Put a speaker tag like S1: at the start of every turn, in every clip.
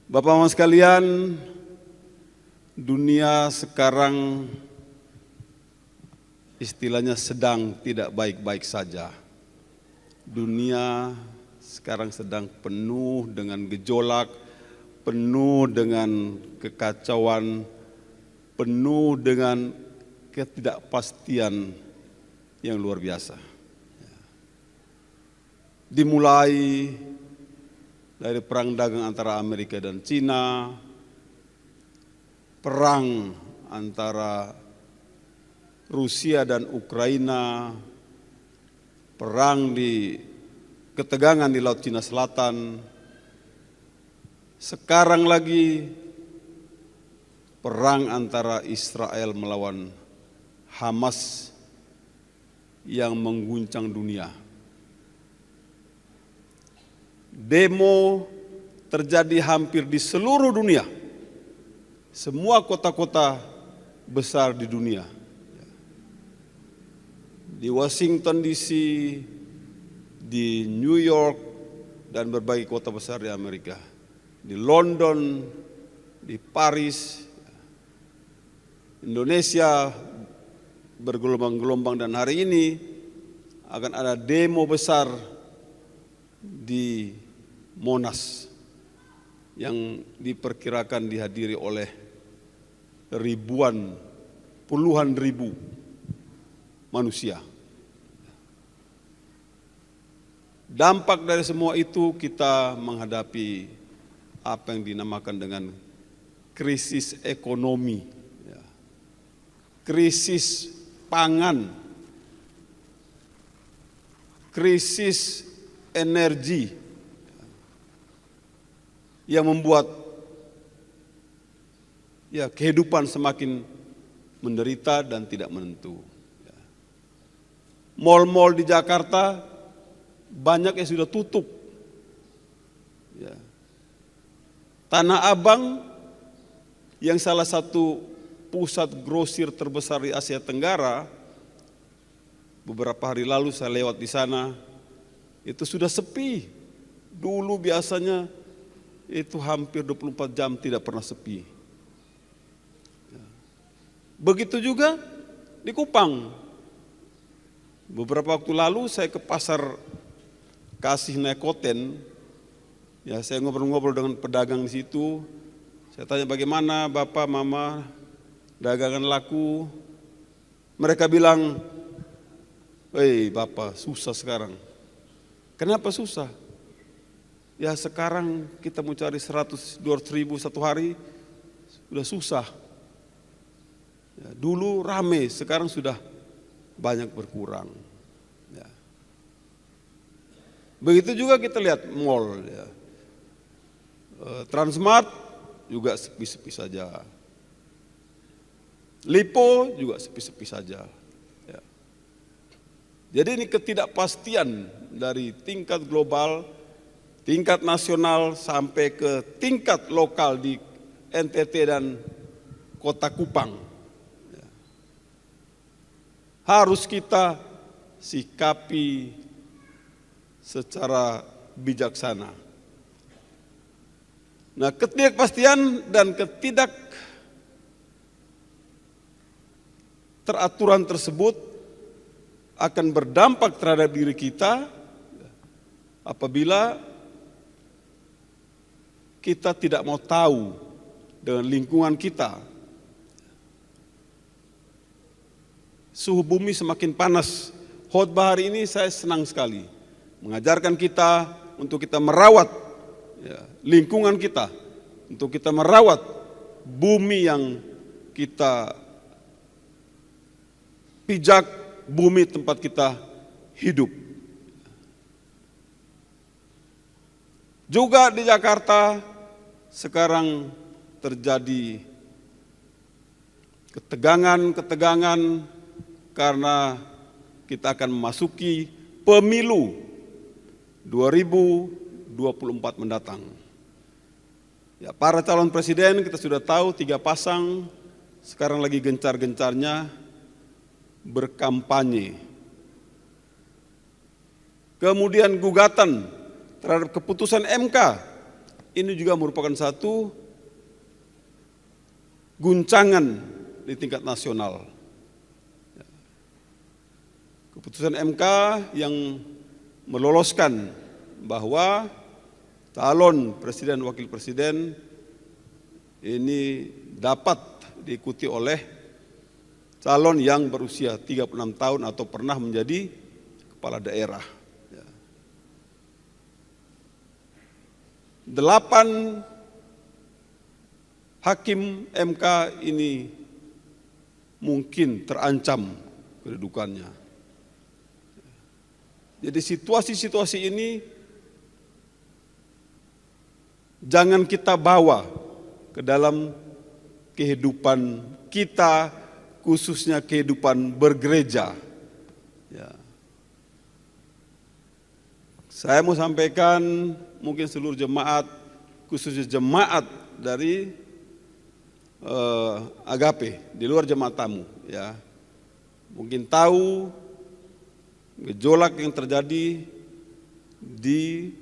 S1: Bapak-Bapak sekalian, dunia sekarang istilahnya sedang tidak baik-baik saja. Dunia sekarang sedang penuh dengan gejolak, penuh dengan kekacauan, penuh dengan ketidakpastian yang luar biasa. Dimulai dari perang dagang antara Amerika dan Cina, perang antara Rusia dan Ukraina, ketegangan di Laut Cina Selatan, sekarang lagi perang antara Israel melawan Hamas yang mengguncang dunia. Demo terjadi hampir di seluruh dunia, semua kota-kota besar di dunia. Di Washington DC, di New York, dan berbagai kota besar di Amerika. Di London, di Paris, Indonesia bergelombang-gelombang, dan hari ini akan ada demo besar di Monas yang diperkirakan dihadiri oleh puluhan ribu manusia. Dampak dari semua itu kita menghadapi apa yang dinamakan dengan krisis ekonomi, krisis pangan, krisis energi yang membuat kehidupan semakin menderita dan tidak menentu. Mal-mal di Jakarta banyak yang sudah tutup. Tanah Abang yang salah satu pusat grosir terbesar di Asia Tenggara, beberapa hari lalu saya lewat di sana, itu sudah sepi. Dulu biasanya itu hampir 24 jam tidak pernah sepi. Begitu juga di Kupang. Beberapa waktu lalu saya ke pasar Kasih Nekoten, saya ngobrol-ngobrol dengan pedagang di situ. Saya tanya bagaimana Bapak, Mama, dagangan laku. Mereka bilang, Bapak, susah sekarang. Kenapa susah? Ya sekarang kita mau cari 100-200 ribu satu hari, sudah susah. Dulu rame, sekarang sudah banyak berkurang. Begitu juga kita lihat mall. Transmart juga sepi-sepi saja. Lipo juga sepi-sepi saja. Jadi ini ketidakpastian dari tingkat global, tingkat nasional sampai ke tingkat lokal di NTT dan Kota Kupang. Harus kita sikapi secara bijaksana. Nah, ketidakpastian dan teraturan tersebut akan berdampak terhadap diri kita apabila kita tidak mau tahu dengan lingkungan kita. Suhu bumi semakin panas. Khotbah hari ini saya senang sekali. Mengajarkan kita untuk kita merawat lingkungan kita. Untuk kita merawat bumi yang kita pijak, bumi tempat kita hidup. Juga di Jakarta sekarang terjadi ketegangan karena kita akan memasuki pemilu 2024 mendatang. Para calon presiden kita sudah tahu 3 pasang, sekarang lagi gencar-gencarnya berkampanye. Kemudian gugatan terhadap keputusan MK ini juga merupakan satu guncangan di tingkat nasional. Keputusan MK yang meloloskan bahwa calon presiden wakil presiden ini dapat diikuti oleh calon yang berusia 36 tahun atau pernah menjadi kepala daerah. 8 hakim MK ini mungkin terancam kedudukannya. Jadi situasi-situasi ini jangan kita bawa ke dalam kehidupan kita, khususnya kehidupan bergereja. Ya. Saya mau sampaikan mungkin seluruh jemaat, khususnya jemaat dari Agape di luar jemaat tamu, ya, mungkin tahu gejolak yang terjadi di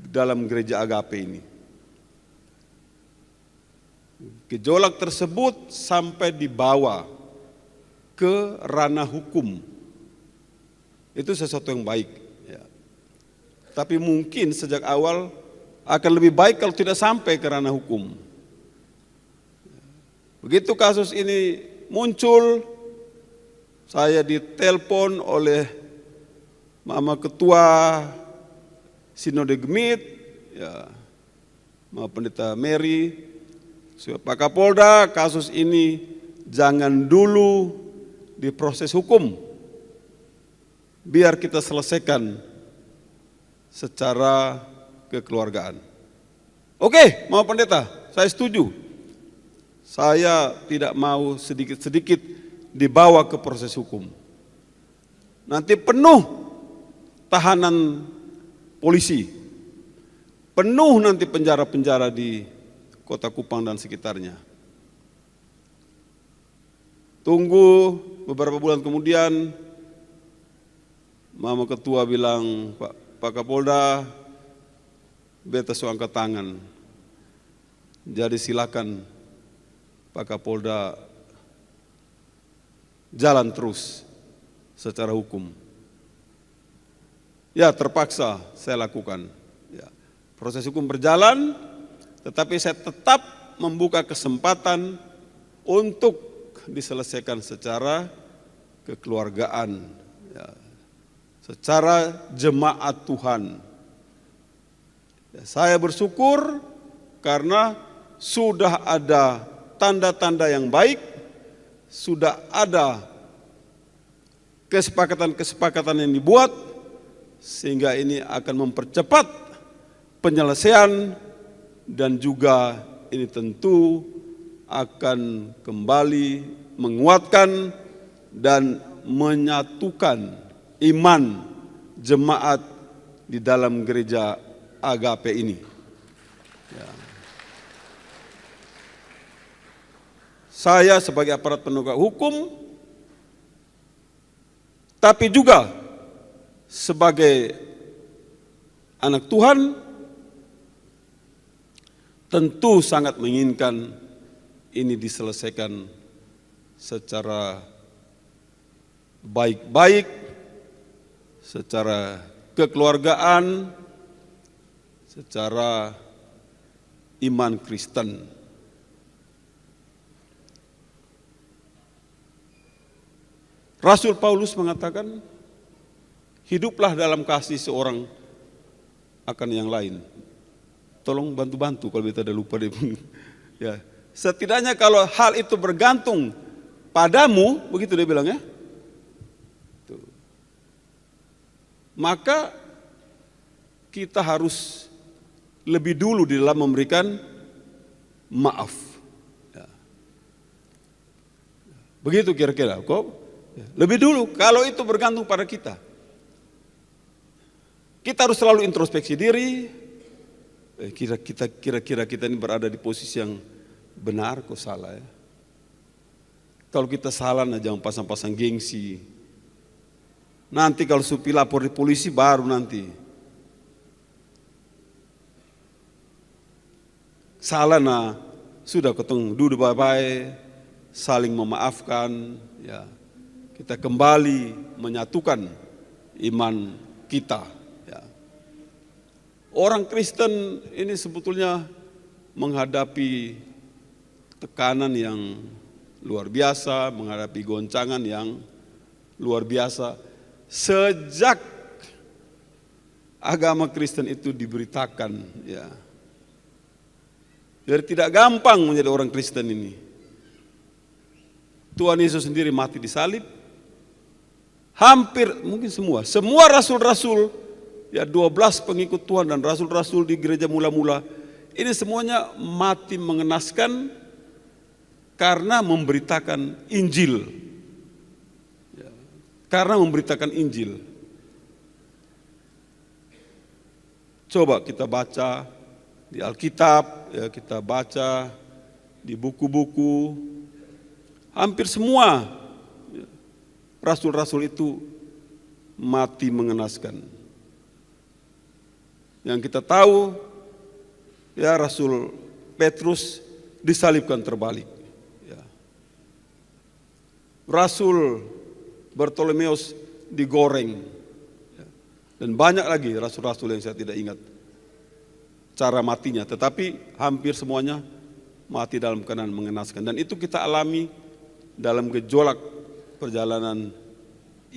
S1: dalam gereja Agape ini. Gejolak tersebut sampai dibawa ke ranah hukum. Itu sesuatu yang baik. Ya. Tapi mungkin sejak awal akan lebih baik kalau tidak sampai ke ranah hukum. Begitu kasus ini muncul, saya ditelepon oleh Mama Ketua Sinode Gemit, ya, Mama Pendeta Mary, Pak Kapolda, kasus ini jangan dulu diproses hukum, biar kita selesaikan secara kekeluargaan. Oke, Mama Pendeta, saya setuju. Saya tidak mau sedikit-sedikit dibawa ke proses hukum. Nanti penuh tahanan polisi, penuh nanti penjara-penjara di Kota Kupang dan sekitarnya. Tunggu beberapa bulan kemudian, Mama Ketua bilang, Pak Kapolda, beta so angkat tangan. Jadi silakan Pak Kapolda jalan terus secara hukum. Ya, terpaksa saya lakukan. Ya, proses hukum berjalan, tetapi saya tetap membuka kesempatan untuk diselesaikan secara kekeluargaan, ya, secara jemaat Tuhan. Ya, saya bersyukur karena sudah ada tanda-tanda yang baik, sudah ada kesepakatan-kesepakatan yang dibuat, sehingga ini akan mempercepat penyelesaian dan juga ini tentu akan kembali menguatkan dan menyatukan iman jemaat di dalam gereja Agape ini. Ya. Saya sebagai aparat penegak hukum, tapi juga sebagai anak Tuhan, tentu sangat menginginkan ini diselesaikan secara baik-baik, secara kekeluargaan, secara iman Kristen. Rasul Paulus mengatakan, hiduplah dalam kasih seorang akan yang lain. Tolong bantu-bantu kalau kita ada lupa deh. Ya, setidaknya kalau hal itu bergantung padamu, begitu dia bilang ya. Tuh. Maka kita harus lebih dulu di dalam memberikan maaf. Ya. Begitu kira-kira, kok? Lebih dulu, kalau itu bergantung pada kita. Kita harus selalu introspeksi diri. Kira-kira kita ini berada di posisi yang benar, kok salah ya. Kalau kita salah, nah jangan pasang-pasang gengsi. Nanti kalau supi lapor di polisi baru nanti. salah sudah ketemu duduk baik-baik, saling memaafkan, ya. Kita kembali menyatukan iman kita. Ya. Orang Kristen ini sebetulnya menghadapi tekanan yang luar biasa, menghadapi goncangan yang luar biasa sejak agama Kristen itu diberitakan. Ya. Jadi tidak gampang menjadi orang Kristen ini. Tuhan Yesus sendiri mati disalib. Hampir mungkin semua rasul-rasul, ya 12 pengikut Tuhan dan rasul-rasul di gereja mula-mula, ini semuanya mati mengenaskan karena memberitakan Injil. Ya, karena memberitakan Injil. Coba kita baca di Alkitab, ya kita baca di buku-buku, hampir semua rasul-rasul itu mati mengenaskan. Yang kita tahu, ya Rasul Petrus disalibkan terbalik. Ya. Rasul Bartolomeus digoreng. Ya. Dan banyak lagi rasul-rasul yang saya tidak ingat cara matinya. Tetapi hampir semuanya mati dalam keadaan mengenaskan. Dan itu kita alami dalam gejolak perjalanan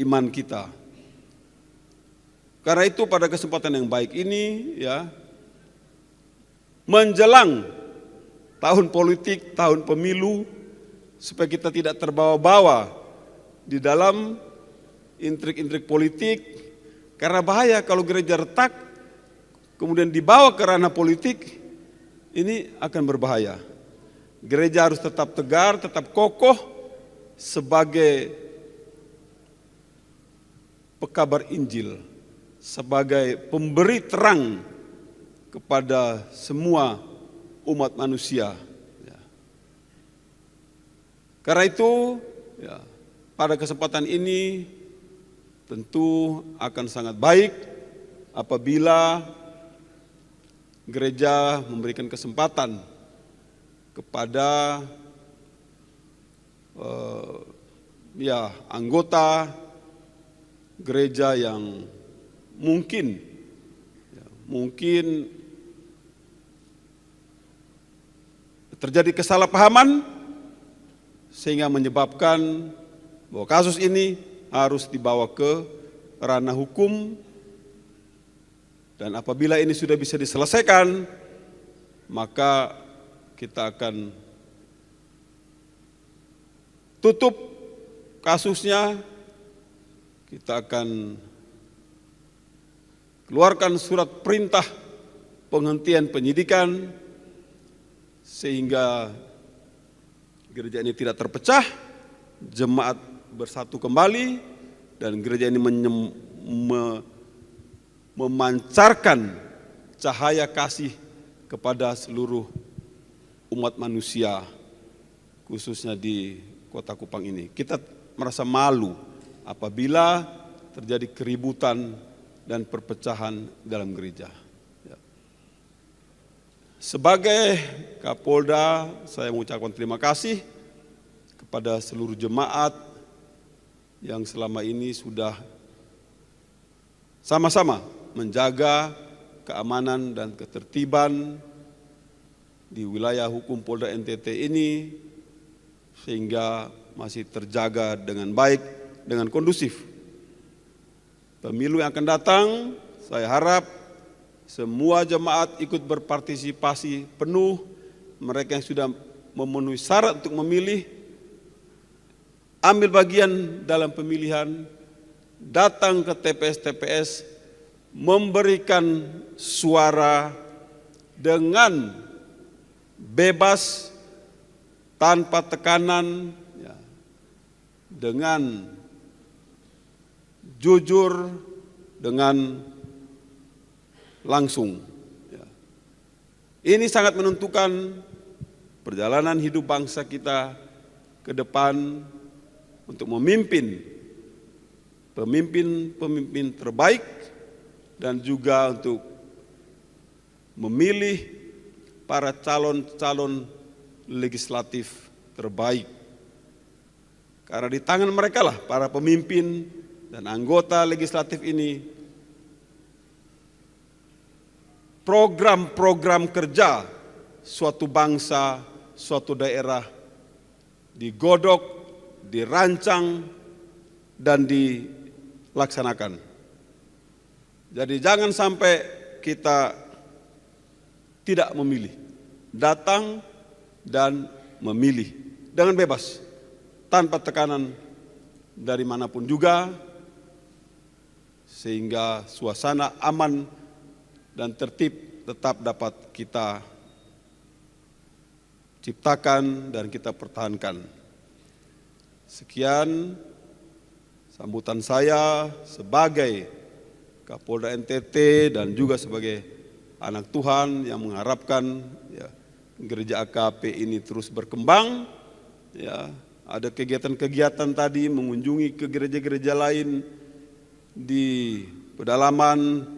S1: iman kita. Karena itu pada kesempatan yang baik ini, ya, menjelang tahun politik, tahun pemilu, supaya kita tidak terbawa-bawa di dalam intrik-intrik politik, karena bahaya kalau gereja retak, kemudian dibawa ke ranah politik, ini akan berbahaya. Gereja harus tetap tegar, tetap kokoh, sebagai pekabar Injil, sebagai pemberi terang kepada semua umat manusia. Ya. Karena itu, ya, pada kesempatan ini tentu akan sangat baik apabila gereja memberikan kesempatan kepada anggota gereja yang mungkin terjadi kesalahpahaman sehingga menyebabkan bahwa kasus ini harus dibawa ke ranah hukum, dan apabila ini sudah bisa diselesaikan, maka kita akan tutup kasusnya, kita akan keluarkan surat perintah penghentian penyidikan sehingga gereja ini tidak terpecah, jemaat bersatu kembali, dan gereja ini memancarkan cahaya kasih kepada seluruh umat manusia, khususnya di Kota Kupang ini. Kita merasa malu apabila terjadi keributan dan perpecahan dalam gereja. Ya. Sebagai Kapolda, saya mengucapkan terima kasih kepada seluruh jemaat yang selama ini sudah sama-sama menjaga keamanan dan ketertiban di wilayah hukum Polda NTT ini, sehingga masih terjaga dengan baik, dengan kondusif. Pemilu yang akan datang, saya harap semua jemaat ikut berpartisipasi penuh. Mereka yang sudah memenuhi syarat untuk memilih, ambil bagian dalam pemilihan, datang ke TPS-TPS, memberikan suara dengan bebas, tanpa tekanan, ya, dengan jujur, dengan langsung. Ya. Ini sangat menentukan perjalanan hidup bangsa kita ke depan untuk memimpin pemimpin terbaik dan juga untuk memilih para calon-calon legislatif terbaik. Karena di tangan mereka lah para pemimpin dan anggota legislatif ini program-program kerja suatu bangsa, suatu daerah digodok, dirancang, dan dilaksanakan. Jadi jangan sampai kita tidak memilih, datang dan memilih dengan bebas, tanpa tekanan dari manapun juga, sehingga suasana aman dan tertib tetap dapat kita ciptakan dan kita pertahankan. Sekian sambutan saya sebagai Kapolda NTT dan juga sebagai anak Tuhan yang mengharapkan ya, gereja AKP ini terus berkembang. Ya, ada kegiatan-kegiatan tadi mengunjungi ke gereja-gereja lain di pedalaman.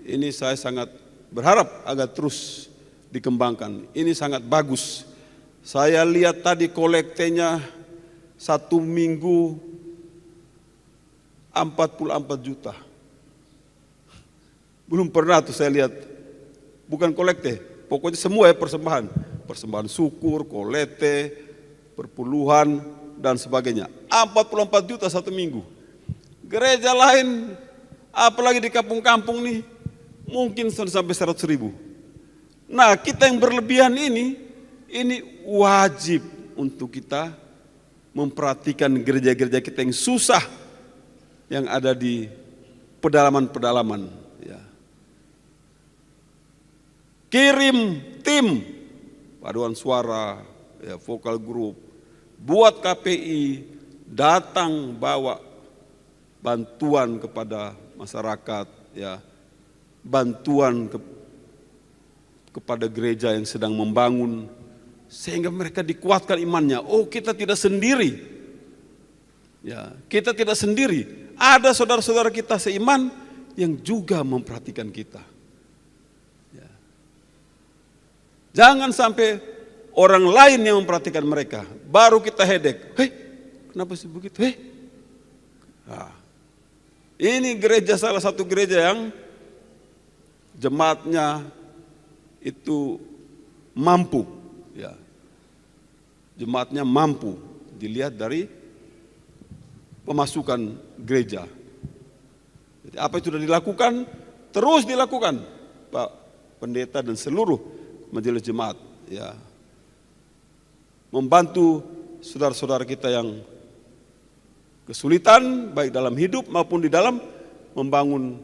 S1: Ini saya sangat berharap agar terus dikembangkan. Ini sangat bagus. Saya lihat tadi kolektenya 1 minggu 44 juta. Belum pernah tuh saya lihat, bukan kolekte, pokoknya semua ya persembahan. Persembahan syukur, kolekte, perpuluhan, dan sebagainya. 44 juta 1 minggu. Gereja lain, apalagi di kampung-kampung nih, mungkin sampai 100 ribu. Nah, kita yang berlebihan ini wajib untuk kita memperhatikan gereja-gereja kita yang susah, yang ada di pedalaman-pedalaman. Ya. Kirim tim paduan suara, ya, vokal group, buat KPI, datang bawa bantuan kepada masyarakat, ya, bantuan kepada gereja yang sedang membangun, sehingga mereka dikuatkan imannya. Oh, kita tidak sendiri, ya, kita tidak sendiri. Ada saudara-saudara kita seiman yang juga memperhatikan kita. Ya. Jangan sampai orang lain yang memperhatikan mereka, baru kita hedek. Hei, kenapa sih begitu? Hei, nah, ini gereja, salah satu gereja yang jemaatnya itu mampu, ya. Jemaatnya mampu, dilihat dari pemasukan gereja. Jadi apa yang sudah dilakukan, terus dilakukan Pak Pendeta dan seluruh majelis jemaat, ya, membantu saudara-saudara kita yang kesulitan baik dalam hidup maupun di dalam membangun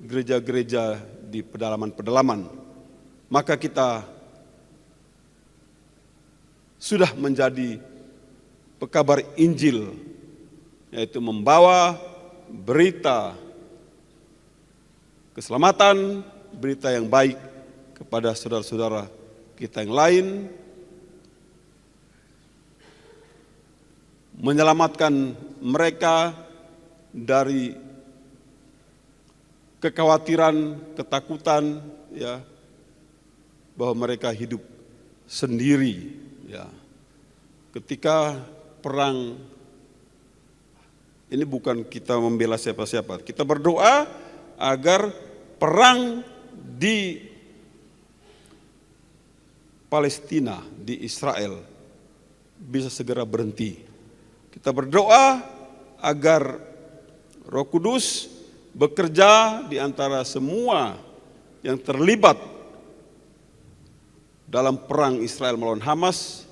S1: gereja-gereja di pedalaman-pedalaman. Maka kita sudah menjadi pekabar Injil, yaitu membawa berita keselamatan, berita yang baik kepada saudara-saudara kita yang lain, menyelamatkan mereka dari kekhawatiran, ketakutan, ya, bahwa mereka hidup sendiri, ya. Ketika perang ini bukan kita membela siapa-siapa, kita berdoa agar perang di Palestina, di Israel bisa segera berhenti. Kita berdoa agar Roh Kudus bekerja di antara semua yang terlibat dalam perang Israel melawan Hamas,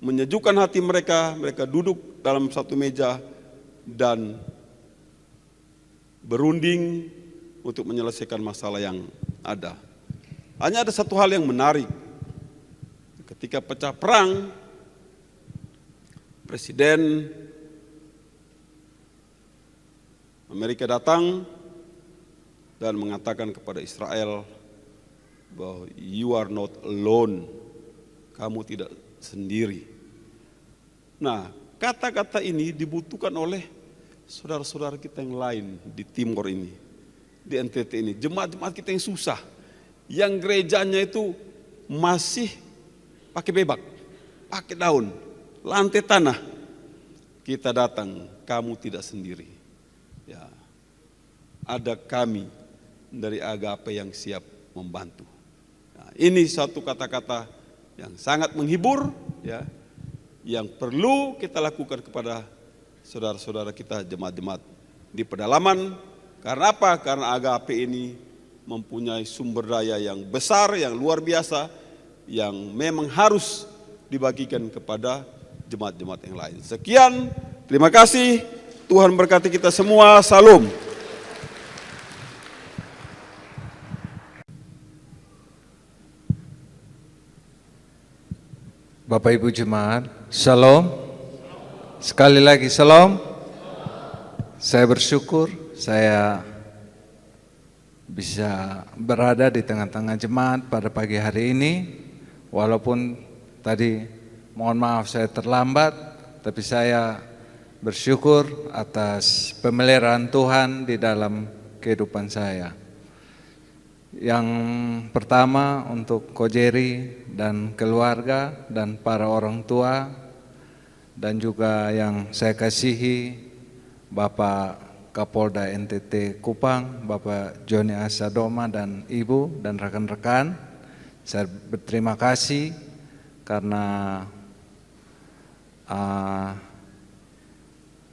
S1: menyejukkan hati mereka, mereka duduk dalam satu meja dan berunding untuk menyelesaikan masalah yang ada. Hanya ada satu hal yang menarik. Ketika pecah perang, Presiden Amerika datang dan mengatakan kepada Israel bahwa you are not alone, kamu tidak sendiri. Nah, kata-kata ini dibutuhkan oleh saudara-saudara kita yang lain di Timor ini, di NTT ini, jemaat-jemaat kita yang susah, yang gerejanya itu masih pakai bebak, pakai daun, lantai tanah. Kita datang, kamu tidak sendiri. Ya, ada kami dari Agape yang siap membantu. Nah, ini satu kata-kata yang sangat menghibur, ya, yang perlu kita lakukan kepada saudara-saudara kita jemaat-jemaat di pedalaman. Karena apa? Karena Agape ini mempunyai sumber daya yang besar, yang luar biasa, yang memang harus dibagikan kepada jemaat-jemaat yang lain. Sekian, terima kasih. Tuhan berkati kita semua. Salam.
S2: Bapak Ibu Jemaat, Shalom. Sekali lagi Shalom. Saya bersyukur saya bisa berada di tengah-tengah jemaat pada pagi hari ini. Walaupun tadi mohon maaf saya terlambat, tapi saya bersyukur atas pemeliharaan Tuhan di dalam kehidupan saya. Yang pertama untuk Ko Jerry dan keluarga dan para orang tua, dan juga yang saya kasihi Bapak Kapolda NTT Kupang, Bapak Joni Asadoma dan Ibu dan rekan-rekan. Saya berterima kasih karena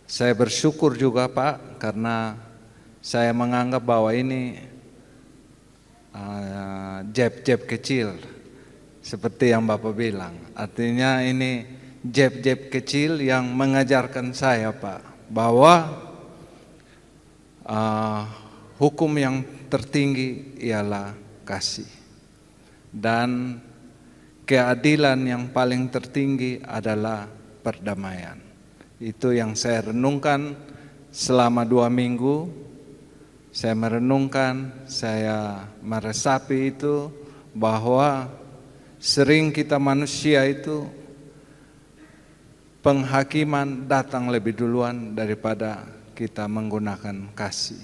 S2: saya bersyukur juga Pak, karena saya menganggap bahwa ini jeb-jeb kecil seperti yang Bapak bilang. Artinya ini jeb-jeb kecil yang mengajarkan saya Pak bahwa hukum yang tertinggi ialah kasih, dan keadilan yang paling tertinggi adalah perdamaian. Itu yang saya renungkan selama 2 minggu. Saya merenungkan, saya meresapi itu, bahwa sering kita manusia itu penghakiman datang lebih duluan daripada kita menggunakan kasih.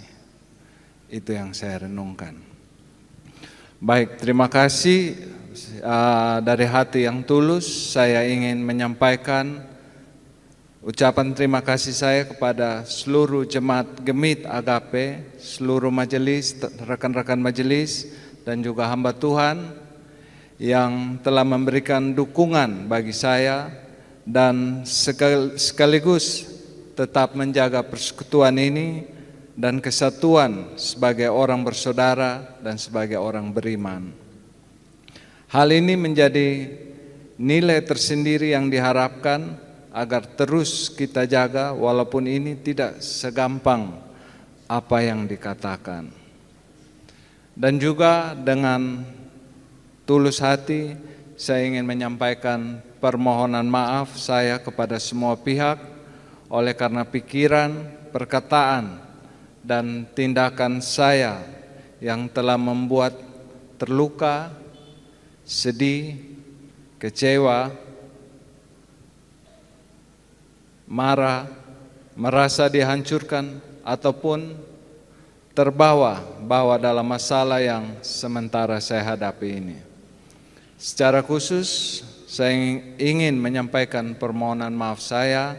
S2: Itu yang saya renungkan. Baik, terima kasih. Dari hati yang tulus saya ingin menyampaikan ucapan terima kasih saya kepada seluruh jemaat Gemit Agape, seluruh majelis, rekan-rekan majelis, dan juga hamba Tuhan yang telah memberikan dukungan bagi saya dan sekaligus tetap menjaga persekutuan ini dan kesatuan sebagai orang bersaudara dan sebagai orang beriman. Hal ini menjadi nilai tersendiri yang diharapkan agar terus kita jaga, walaupun ini tidak segampang apa yang dikatakan. Dan juga dengan tulus hati saya ingin menyampaikan permohonan maaf saya kepada semua pihak oleh karena pikiran, perkataan, dan tindakan saya yang telah membuat terluka, sedih, kecewa, marah, merasa dihancurkan, ataupun terbawa dalam masalah yang sementara saya hadapi ini. Secara khusus saya ingin menyampaikan permohonan maaf saya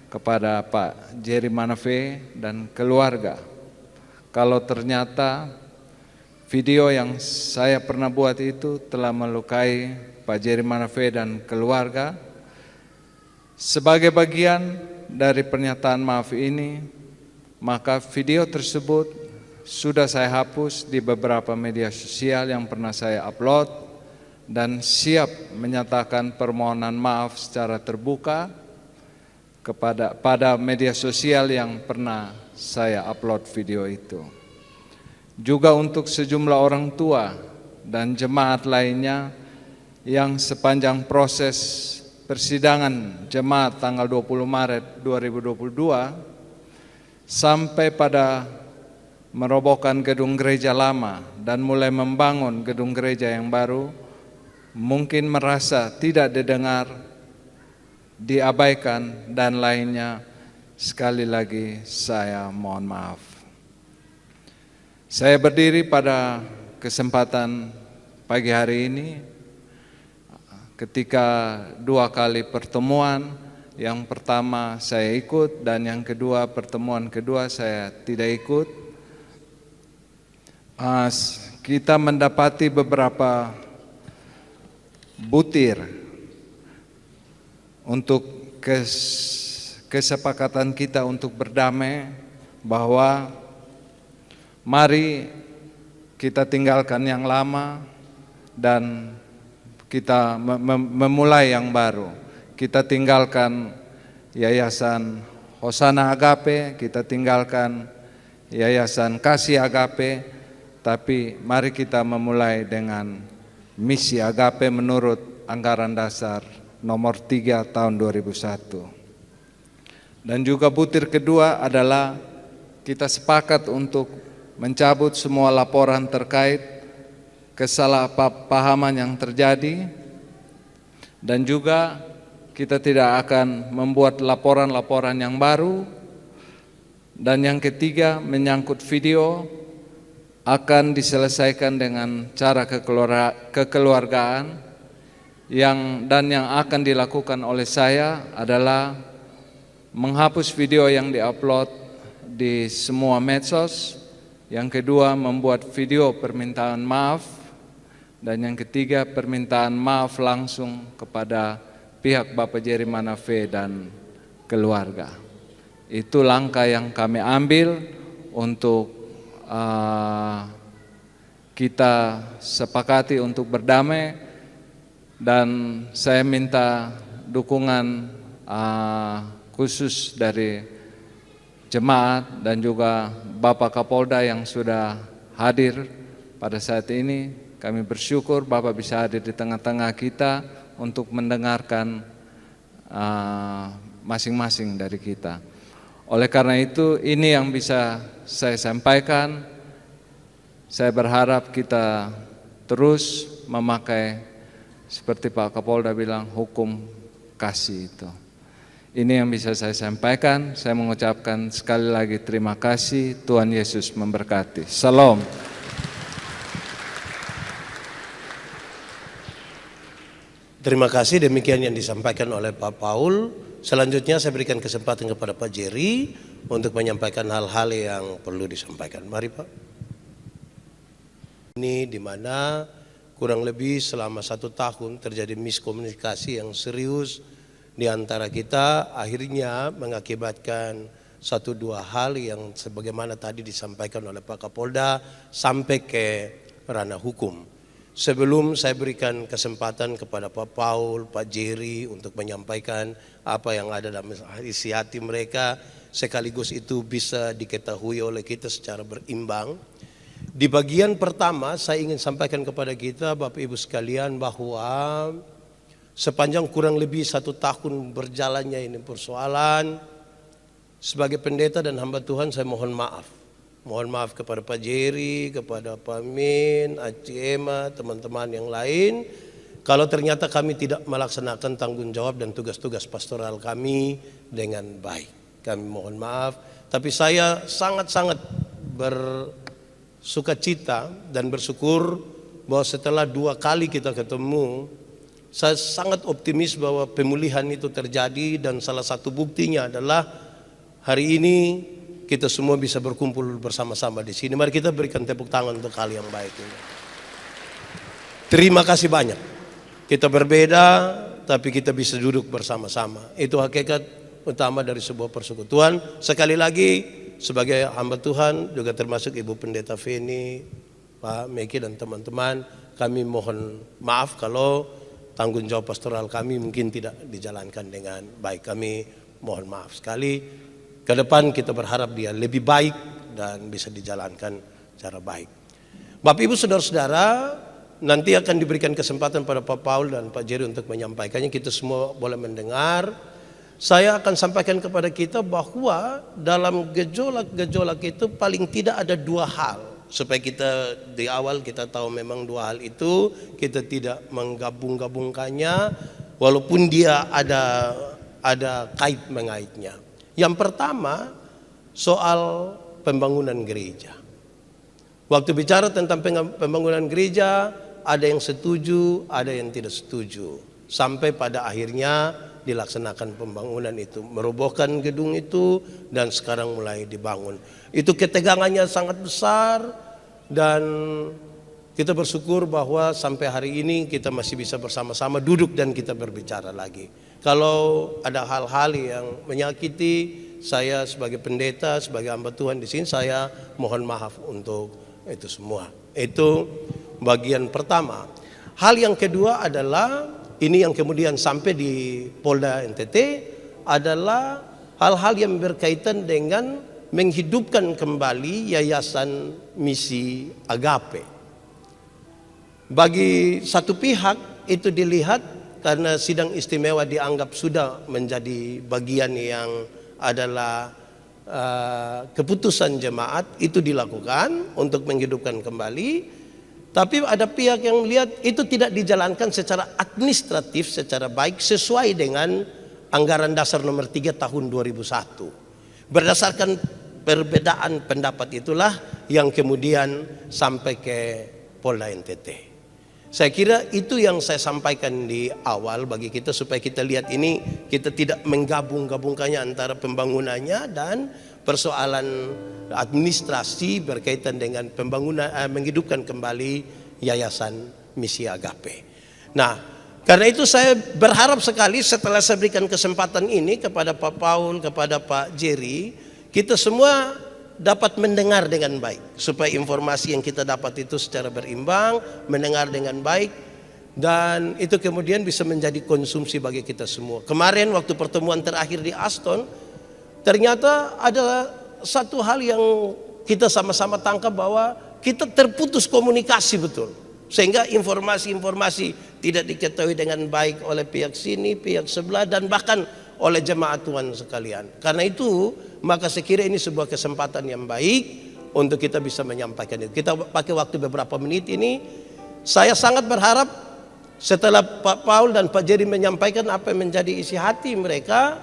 S2: kepada Pak Jerry Manafe dan keluarga. Kalau ternyata video yang saya pernah buat itu telah melukai Pak Jerry Manafe dan keluarga, sebagai bagian dari pernyataan maaf ini, maka video tersebut sudah saya hapus di beberapa media sosial yang pernah saya upload, dan siap menyatakan permohonan maaf secara terbuka pada media sosial yang pernah saya upload video itu. Juga untuk sejumlah orang tua dan jemaat lainnya yang sepanjang proses persidangan jemaat tanggal 20 Maret 2022 sampai pada merobohkan gedung gereja lama dan mulai membangun gedung gereja yang baru, mungkin merasa tidak didengar, diabaikan, dan lainnya. Sekali lagi saya mohon maaf. Saya berdiri pada kesempatan pagi hari ini ketika 2 kali pertemuan, yang pertama saya ikut dan yang kedua pertemuan kedua saya tidak ikut. Kita mendapati beberapa butir untuk kesepakatan kita untuk berdamai, bahwa mari kita tinggalkan yang lama dan kita memulai yang baru. Kita tinggalkan Yayasan Hosana Agape, kita tinggalkan Yayasan Kasih Agape, tapi mari kita memulai dengan misi Agape menurut Anggaran Dasar nomor 3 tahun 2001. Dan juga butir kedua adalah kita sepakat untuk mencabut semua laporan terkait kesalahpahaman yang terjadi, dan juga kita tidak akan membuat laporan-laporan yang baru. Dan yang ketiga, menyangkut video, akan diselesaikan dengan cara kekeluargaan, yang akan dilakukan oleh saya adalah menghapus video yang diupload di semua medsos. Yang kedua, membuat video permintaan maaf. Dan yang ketiga, permintaan maaf langsung kepada pihak Bapak Jerry Manafe dan keluarga. Itu langkah yang kami ambil untuk kita sepakati untuk berdamai, dan saya minta dukungan khusus dari jemaat dan juga Bapak Kapolda yang sudah hadir pada saat ini. Kami bersyukur Bapak bisa hadir di tengah-tengah kita untuk mendengarkan masing-masing dari kita. Oleh karena itu, ini yang bisa saya sampaikan. Saya berharap kita terus memakai, seperti Pak Kapolda bilang, hukum kasih itu. Ini yang bisa saya sampaikan. Saya mengucapkan sekali lagi terima kasih. Tuhan Yesus memberkati. Salam.
S3: Terima kasih, demikian yang disampaikan oleh Pak Paul. Selanjutnya saya berikan kesempatan kepada Pak Jerry untuk menyampaikan hal-hal yang perlu disampaikan. Mari Pak. Ini di mana kurang lebih selama 1 tahun terjadi miskomunikasi yang serius di antara kita, akhirnya mengakibatkan 1-2 hal yang sebagaimana tadi disampaikan oleh Pak Kapolda sampai ke ranah hukum. Sebelum saya berikan kesempatan kepada Pak Paul, Pak Jerry untuk menyampaikan apa yang ada dalam isi hati mereka, sekaligus itu bisa diketahui oleh kita secara berimbang. Di bagian pertama saya ingin sampaikan kepada kita Bapak Ibu sekalian bahwa sepanjang kurang lebih 1 tahun berjalannya ini persoalan, sebagai pendeta dan hamba Tuhan saya mohon maaf. Mohon maaf kepada Pak Jerry, kepada Pak Min, Acema, teman-teman yang lain, kalau ternyata kami tidak melaksanakan tanggung jawab dan tugas-tugas pastoral kami dengan baik. Kami mohon maaf, tapi saya sangat-sangat bersukacita dan bersyukur bahwa setelah 2 kali kita ketemu, saya sangat optimis bahwa pemulihan itu terjadi, dan salah satu buktinya adalah hari ini kita semua bisa berkumpul bersama-sama di sini. Mari kita berikan tepuk tangan untuk hal yang baik ini. Terima kasih banyak. Kita berbeda, tapi kita bisa duduk bersama-sama. Itu hakikat utama dari sebuah persekutuan. Sekali lagi, sebagai hamba Tuhan, juga termasuk Ibu Pendeta Feni, Pak Meki dan teman-teman, kami mohon maaf kalau tanggung jawab pastoral kami mungkin tidak dijalankan dengan baik. Kami mohon maaf sekali. Ke depan kita berharap dia lebih baik dan bisa dijalankan secara baik. Bapak Ibu saudara-saudara, nanti akan diberikan kesempatan pada Pak Paul dan Pak Jerry untuk menyampaikannya. Kita semua boleh mendengar. Saya akan sampaikan kepada kita bahwa dalam gejolak-gejolak itu paling tidak ada 2 hal. Supaya kita di awal kita tahu memang 2 hal itu kita tidak menggabung-gabungkannya, walaupun dia ada kait mengaitnya. Yang pertama soal pembangunan gereja. Waktu bicara tentang pembangunan gereja, ada yang setuju, ada yang tidak setuju. sampai pada akhirnya dilaksanakan pembangunan itu, merobohkan gedung itu dan sekarang mulai dibangun. Itu ketegangannya sangat besar dan kita bersyukur bahwa sampai hari ini kita masih bisa bersama-sama duduk dan kita berbicara lagi. Kalau ada hal-hal yang menyakiti saya sebagai pendeta, sebagai hamba Tuhan di sini, saya mohon maaf untuk itu semua. Itu bagian pertama. Hal yang kedua adalah ini yang kemudian sampai di Polda NTT adalah hal-hal yang berkaitan dengan menghidupkan kembali Yayasan Misi Agape. Bagi satu pihak itu dilihat karena sidang istimewa dianggap sudah menjadi bagian yang adalah keputusan jemaat, itu dilakukan untuk menghidupkan kembali. Tapi ada pihak yang melihat itu tidak dijalankan secara administratif, secara baik sesuai dengan anggaran dasar nomor 3 tahun 2001. Berdasarkan perbedaan pendapat itulah yang kemudian sampai ke Polda NTT. Saya kira itu yang saya sampaikan di awal bagi kita supaya kita lihat ini, kita tidak menggabung-gabungkannya antara pembangunannya dan persoalan administrasi berkaitan dengan pembangunan, menghidupkan kembali Yayasan Misi Agape. Nah, karena itu saya berharap sekali setelah saya berikan kesempatan ini kepada Pak Paul, kepada Pak Jerry, kita semua dapat mendengar dengan baik supaya informasi yang kita dapat itu secara berimbang, mendengar dengan baik, dan itu kemudian bisa menjadi konsumsi bagi kita semua. Kemarin waktu pertemuan terakhir di Aston, ternyata ada satu hal yang kita sama-sama tangkap bahwa kita terputus komunikasi betul, sehingga informasi-informasi tidak diketahui dengan baik oleh pihak sini, pihak sebelah, dan bahkan oleh jemaat Tuhan sekalian. Karena itu maka saya kira ini sebuah kesempatan yang baik untuk kita bisa menyampaikan itu. Kita pakai waktu beberapa menit ini. Saya sangat berharap setelah Pak Paul dan Pak Jerry menyampaikan apa yang menjadi isi hati mereka,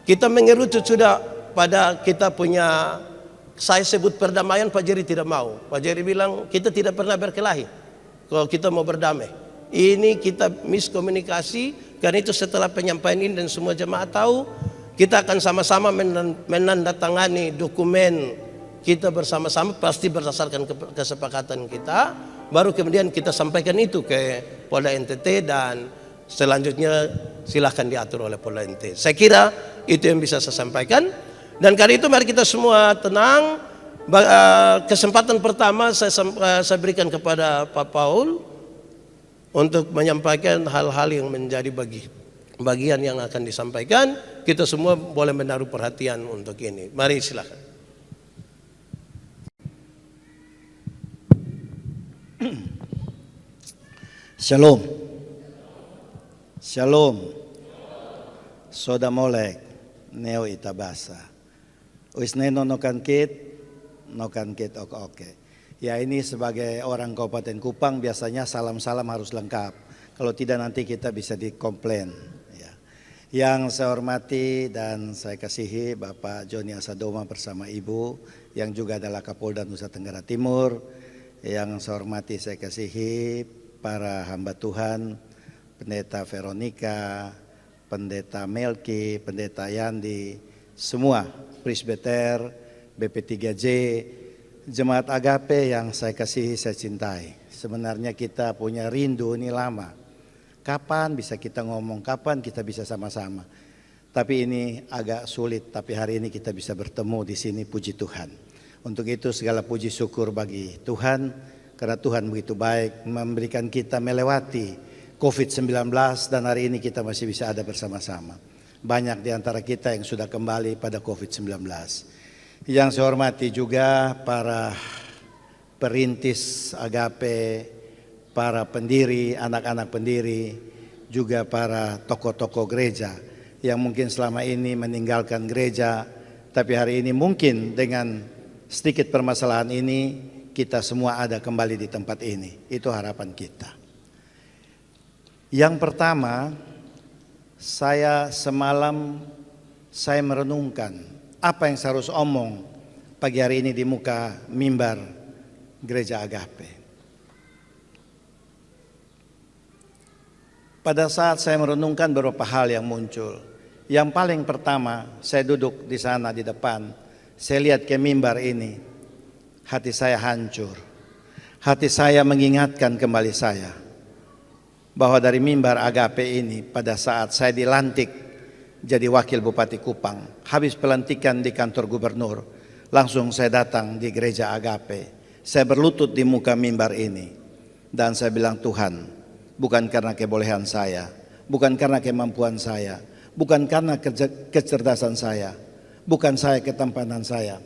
S3: kita mengerucut sudah pada kita punya, saya sebut perdamaian. Pak Jerry tidak mau. Pak Jerry bilang kita tidak pernah berkelahi kalau kita mau berdamai. Ini kita miskomunikasi. Karena itu setelah penyampaian ini dan semua jemaat tahu, kita akan sama-sama menandatangani dokumen kita bersama-sama, pasti berdasarkan kesepakatan kita. Baru kemudian kita sampaikan itu ke Polda NTT dan selanjutnya silahkan diatur oleh Polda NTT. Saya kira itu yang bisa saya sampaikan. Dan kali itu mari kita semua tenang. Kesempatan pertama saya berikan kepada Pak Paul untuk menyampaikan hal-hal yang menjadi bagian yang akan disampaikan. Kita semua boleh menaruh perhatian untuk ini. Mari silakan.
S4: Shalom. Shalom. Soda molek neo itabasa. Uisneno nokan kit oke. Ya, ini sebagai orang Kabupaten Kupang biasanya salam-salam harus lengkap. Kalau tidak nanti kita bisa dikomplain. Ya. Yang saya hormati dan saya kasihi Bapak Joni Asadoma bersama Ibu yang juga adalah Kapolda Nusa Tenggara Timur. Yang saya hormati, saya kasihi para hamba Tuhan, Pendeta Veronica, Pendeta Melki, Pendeta Yandi, semua presbiter, BP3J, Jemaat Agape yang saya kasihi, saya cintai. Sebenarnya kita punya rindu ini lama. Kapan bisa kita ngomong, kapan kita bisa sama-sama. Tapi ini agak sulit, tapi hari ini kita bisa bertemu di sini, puji Tuhan. Untuk itu segala puji syukur bagi Tuhan, karena Tuhan begitu baik memberikan kita melewati COVID-19 dan hari ini kita masih bisa ada bersama-sama. Banyak di antara kita yang sudah kembali pada COVID-19. Yang saya hormati juga para perintis Agape, para pendiri, anak-anak pendiri, juga para tokoh-tokoh gereja yang mungkin selama ini meninggalkan gereja, tapi hari ini mungkin dengan sedikit permasalahan ini kita semua ada kembali di tempat ini. Itu harapan kita. Yang pertama, semalam saya merenungkan apa yang saya harus omong pagi hari ini di muka mimbar Gereja Agape. Pada saat saya merenungkan beberapa hal yang muncul. Yang paling pertama, saya duduk di sana di depan. Saya lihat ke mimbar ini. Hati saya hancur. Hati saya mengingatkan kembali saya bahwa dari mimbar Agape ini pada saat saya dilantik jadi wakil Bupati Kupang, habis pelantikan di kantor gubernur, langsung saya datang di gereja Agape. Saya berlutut di muka mimbar ini dan saya bilang, Tuhan, bukan karena kebolehan saya, bukan karena kemampuan saya, bukan karena kecerdasan saya, bukan saya ketampanan saya,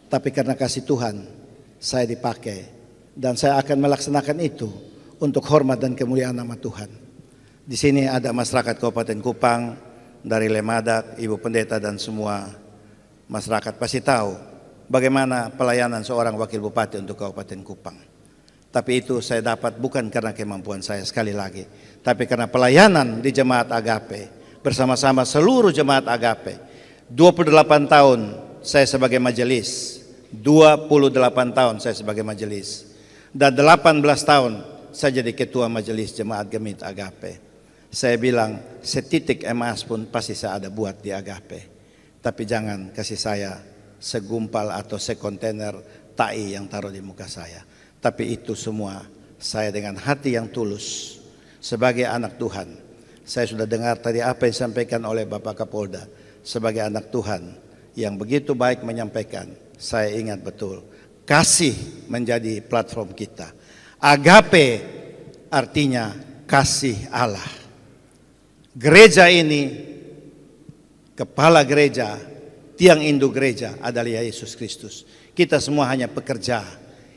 S4: tapi karena kasih Tuhan saya dipakai dan saya akan melaksanakan itu untuk hormat dan kemuliaan nama Tuhan. Di sini ada masyarakat Kabupaten Kupang, dari Lemadak, Ibu Pendeta dan semua masyarakat pasti tahu bagaimana pelayanan seorang wakil bupati untuk Kabupaten Kupang. Tapi itu saya dapat bukan karena kemampuan saya sekali lagi, tapi karena pelayanan di jemaat Agape bersama-sama seluruh jemaat Agape. 28 tahun saya sebagai majelis, 28 tahun saya sebagai majelis, dan 18 tahun saya jadi ketua majelis jemaat Gemit Agape. Saya bilang setitik emas pun pasti saya ada buat di Agape. Tapi jangan kasih saya segumpal atau sekontainer tai yang taruh di muka saya. Tapi itu semua saya dengan hati yang tulus sebagai anak Tuhan. Saya sudah dengar tadi apa yang disampaikan oleh Bapak Kapolda. Sebagai anak Tuhan yang begitu baik menyampaikan, saya ingat betul. Kasih menjadi platform kita. Agape artinya kasih Allah. Gereja ini, kepala gereja, tiang induk gereja adalah Yesus Kristus. Kita semua hanya pekerja.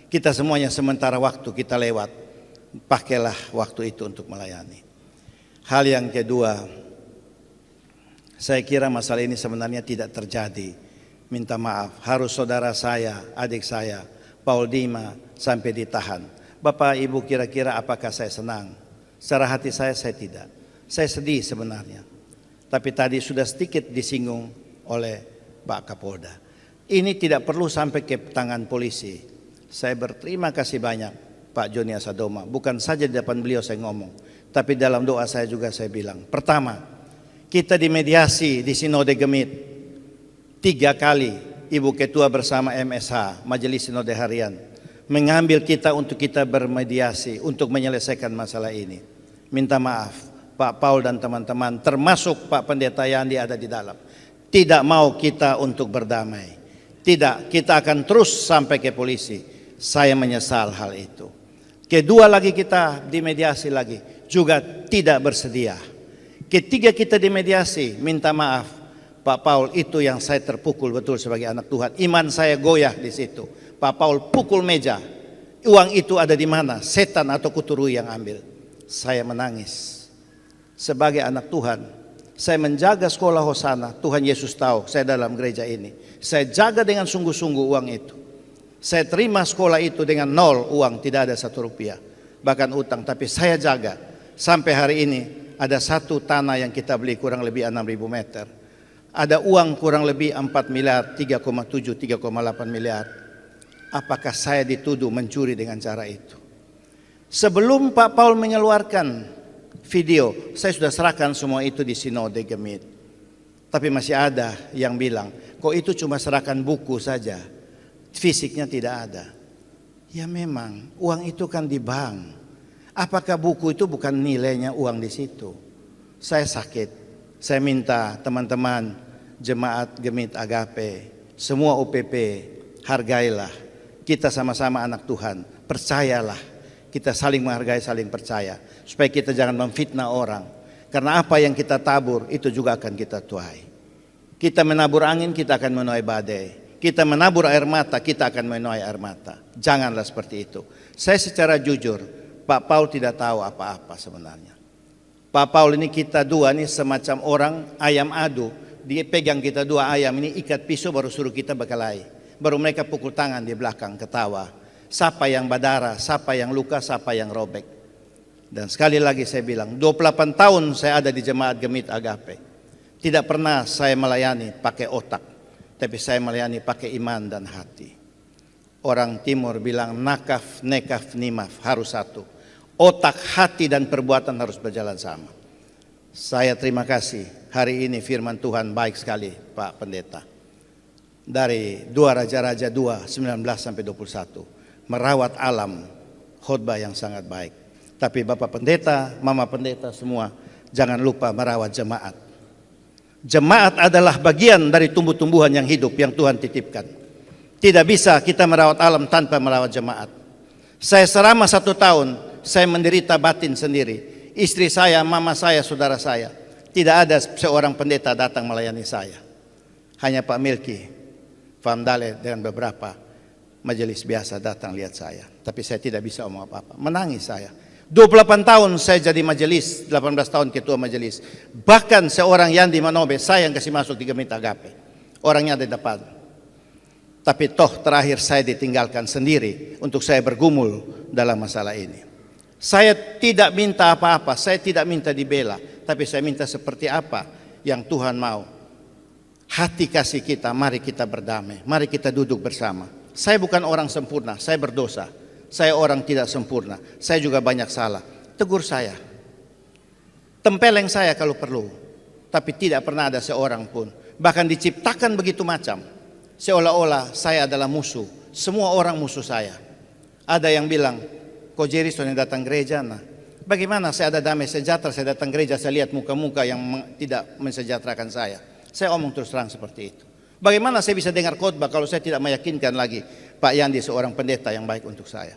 S4: Kita semuanya sementara waktu kita lewat. Pakailah waktu itu untuk melayani. Hal yang kedua, saya kira masalah ini sebenarnya tidak terjadi. Minta maaf, harus saudara saya, adik saya, Paul Dima sampai ditahan. Bapak Ibu kira-kira apakah saya senang? Secara hati saya tidak. Saya sedih sebenarnya. Tapi tadi sudah sedikit disinggung oleh Pak Kapolda. Ini tidak perlu sampai ke tangan polisi. Saya berterima kasih banyak Pak Joni Asadoma. Bukan saja di depan beliau saya ngomong, tapi dalam doa saya juga saya bilang. Pertama, kita dimediasi di Sinode Gemit 3 kali. Ibu Ketua bersama MSH, Majelis Sinode Harian, mengambil kita untuk kita bermediasi untuk menyelesaikan masalah ini. Minta maaf Pak Paul dan teman-teman, termasuk Pak Pendeta Yandi ada di dalam. Tidak mau kita untuk berdamai. Tidak, kita akan terus sampai ke polisi. Saya menyesal hal itu. Kedua lagi kita dimediasi lagi, juga tidak bersedia. Ketiga kita dimediasi, minta maaf Pak Paul, itu yang saya terpukul betul sebagai anak Tuhan. Iman saya goyah di situ. Pak Paul pukul meja. Uang itu ada di mana? Setan atau kuturu yang ambil. Saya menangis. Sebagai anak Tuhan, saya menjaga sekolah Hosana. Tuhan Yesus tahu saya dalam gereja ini. Saya jaga dengan sungguh-sungguh uang itu. Saya terima sekolah itu dengan 0 uang, tidak ada 1 rupiah. Bahkan utang, tapi saya jaga. Sampai hari ini ada satu tanah yang kita beli kurang lebih 6.000 meter. Ada uang kurang lebih 4 miliar, 3,7, 3,8 miliar. Apakah saya dituduh mencuri dengan cara itu? Sebelum Pak Paul mengeluarkan video, saya sudah serahkan semua itu di Sinode Gemit. Tapi masih ada yang bilang, kok itu cuma serahkan buku saja, fisiknya tidak ada. Ya memang, uang itu kan di bank. Apakah buku itu bukan nilainya uang di situ? Saya sakit. Saya minta teman-teman jemaat Gemit Agape, semua UPP, hargailah. Kita sama-sama anak Tuhan, percayalah. Kita saling menghargai, saling percaya. Supaya kita jangan memfitnah orang. Karena apa yang kita tabur, itu juga akan kita tuai. Kita menabur angin, kita akan menuai badai. Kita menabur air mata, kita akan menuai air mata. Janganlah seperti itu. Saya secara jujur, Pak Paul tidak tahu apa-apa sebenarnya. Pak Paul ini kita dua ini semacam orang ayam adu. Dia pegang kita dua ayam ini, ikat pisau baru suruh kita berkelahi. Baru mereka pukul tangan di belakang ketawa. Siapa yang berdarah, siapa yang luka, siapa yang robek. Dan sekali lagi saya bilang, 28 tahun saya ada di jemaat Gemit Agape. Tidak pernah saya melayani pakai otak, tapi saya melayani pakai iman dan hati. Orang Timur bilang nakaf, nekaf, nimaf, harus satu. Otak, hati, dan perbuatan harus berjalan sama. Saya terima kasih hari ini firman Tuhan baik sekali Pak Pendeta. Dari 2 Raja-Raja 2, 19 sampai 21. Merawat alam, khotbah yang sangat baik. Tapi Bapak Pendeta, Mama Pendeta semua, jangan lupa merawat jemaat. Jemaat adalah bagian dari tumbuh-tumbuhan yang hidup yang Tuhan titipkan. Tidak bisa kita merawat alam tanpa merawat jemaat. Saya selama 1 tahun, saya menderita batin sendiri. Istri saya, mama saya, saudara saya. Tidak ada seorang pendeta datang melayani saya. Hanya Pak Milky, Famdale dan beberapa majelis biasa datang lihat saya. Tapi saya tidak bisa omong apa-apa. Menangis saya. 28 tahun saya jadi majelis, 18 tahun ketua majelis. Bahkan seorang Yandi Manobe, saya yang kasih masuk di Gemit Agape. Orangnya ada di depan. Tapi toh terakhir saya ditinggalkan sendiri untuk saya bergumul dalam masalah ini. Saya tidak minta apa-apa, saya tidak minta dibela. Tapi saya minta seperti apa yang Tuhan mau. Hati kasih kita, mari kita berdamai. Mari kita duduk bersama. Saya bukan orang sempurna, saya berdosa. Saya orang tidak sempurna. Saya juga banyak salah. Tegur saya. Tempeleng saya kalau perlu. Tapi tidak pernah ada seorang pun. Bahkan diciptakan begitu macam. Seolah-olah saya adalah musuh. Semua orang musuh saya. Ada yang bilang, kok Jerison yang datang gereja? Nah, bagaimana saya ada damai sejahtera, saya datang gereja, saya lihat muka-muka yang tidak mensejahterakan saya. Saya omong terus terang seperti itu. Bagaimana saya bisa dengar khotbah kalau saya tidak meyakinkan lagi Pak Yandi seorang pendeta yang baik untuk saya.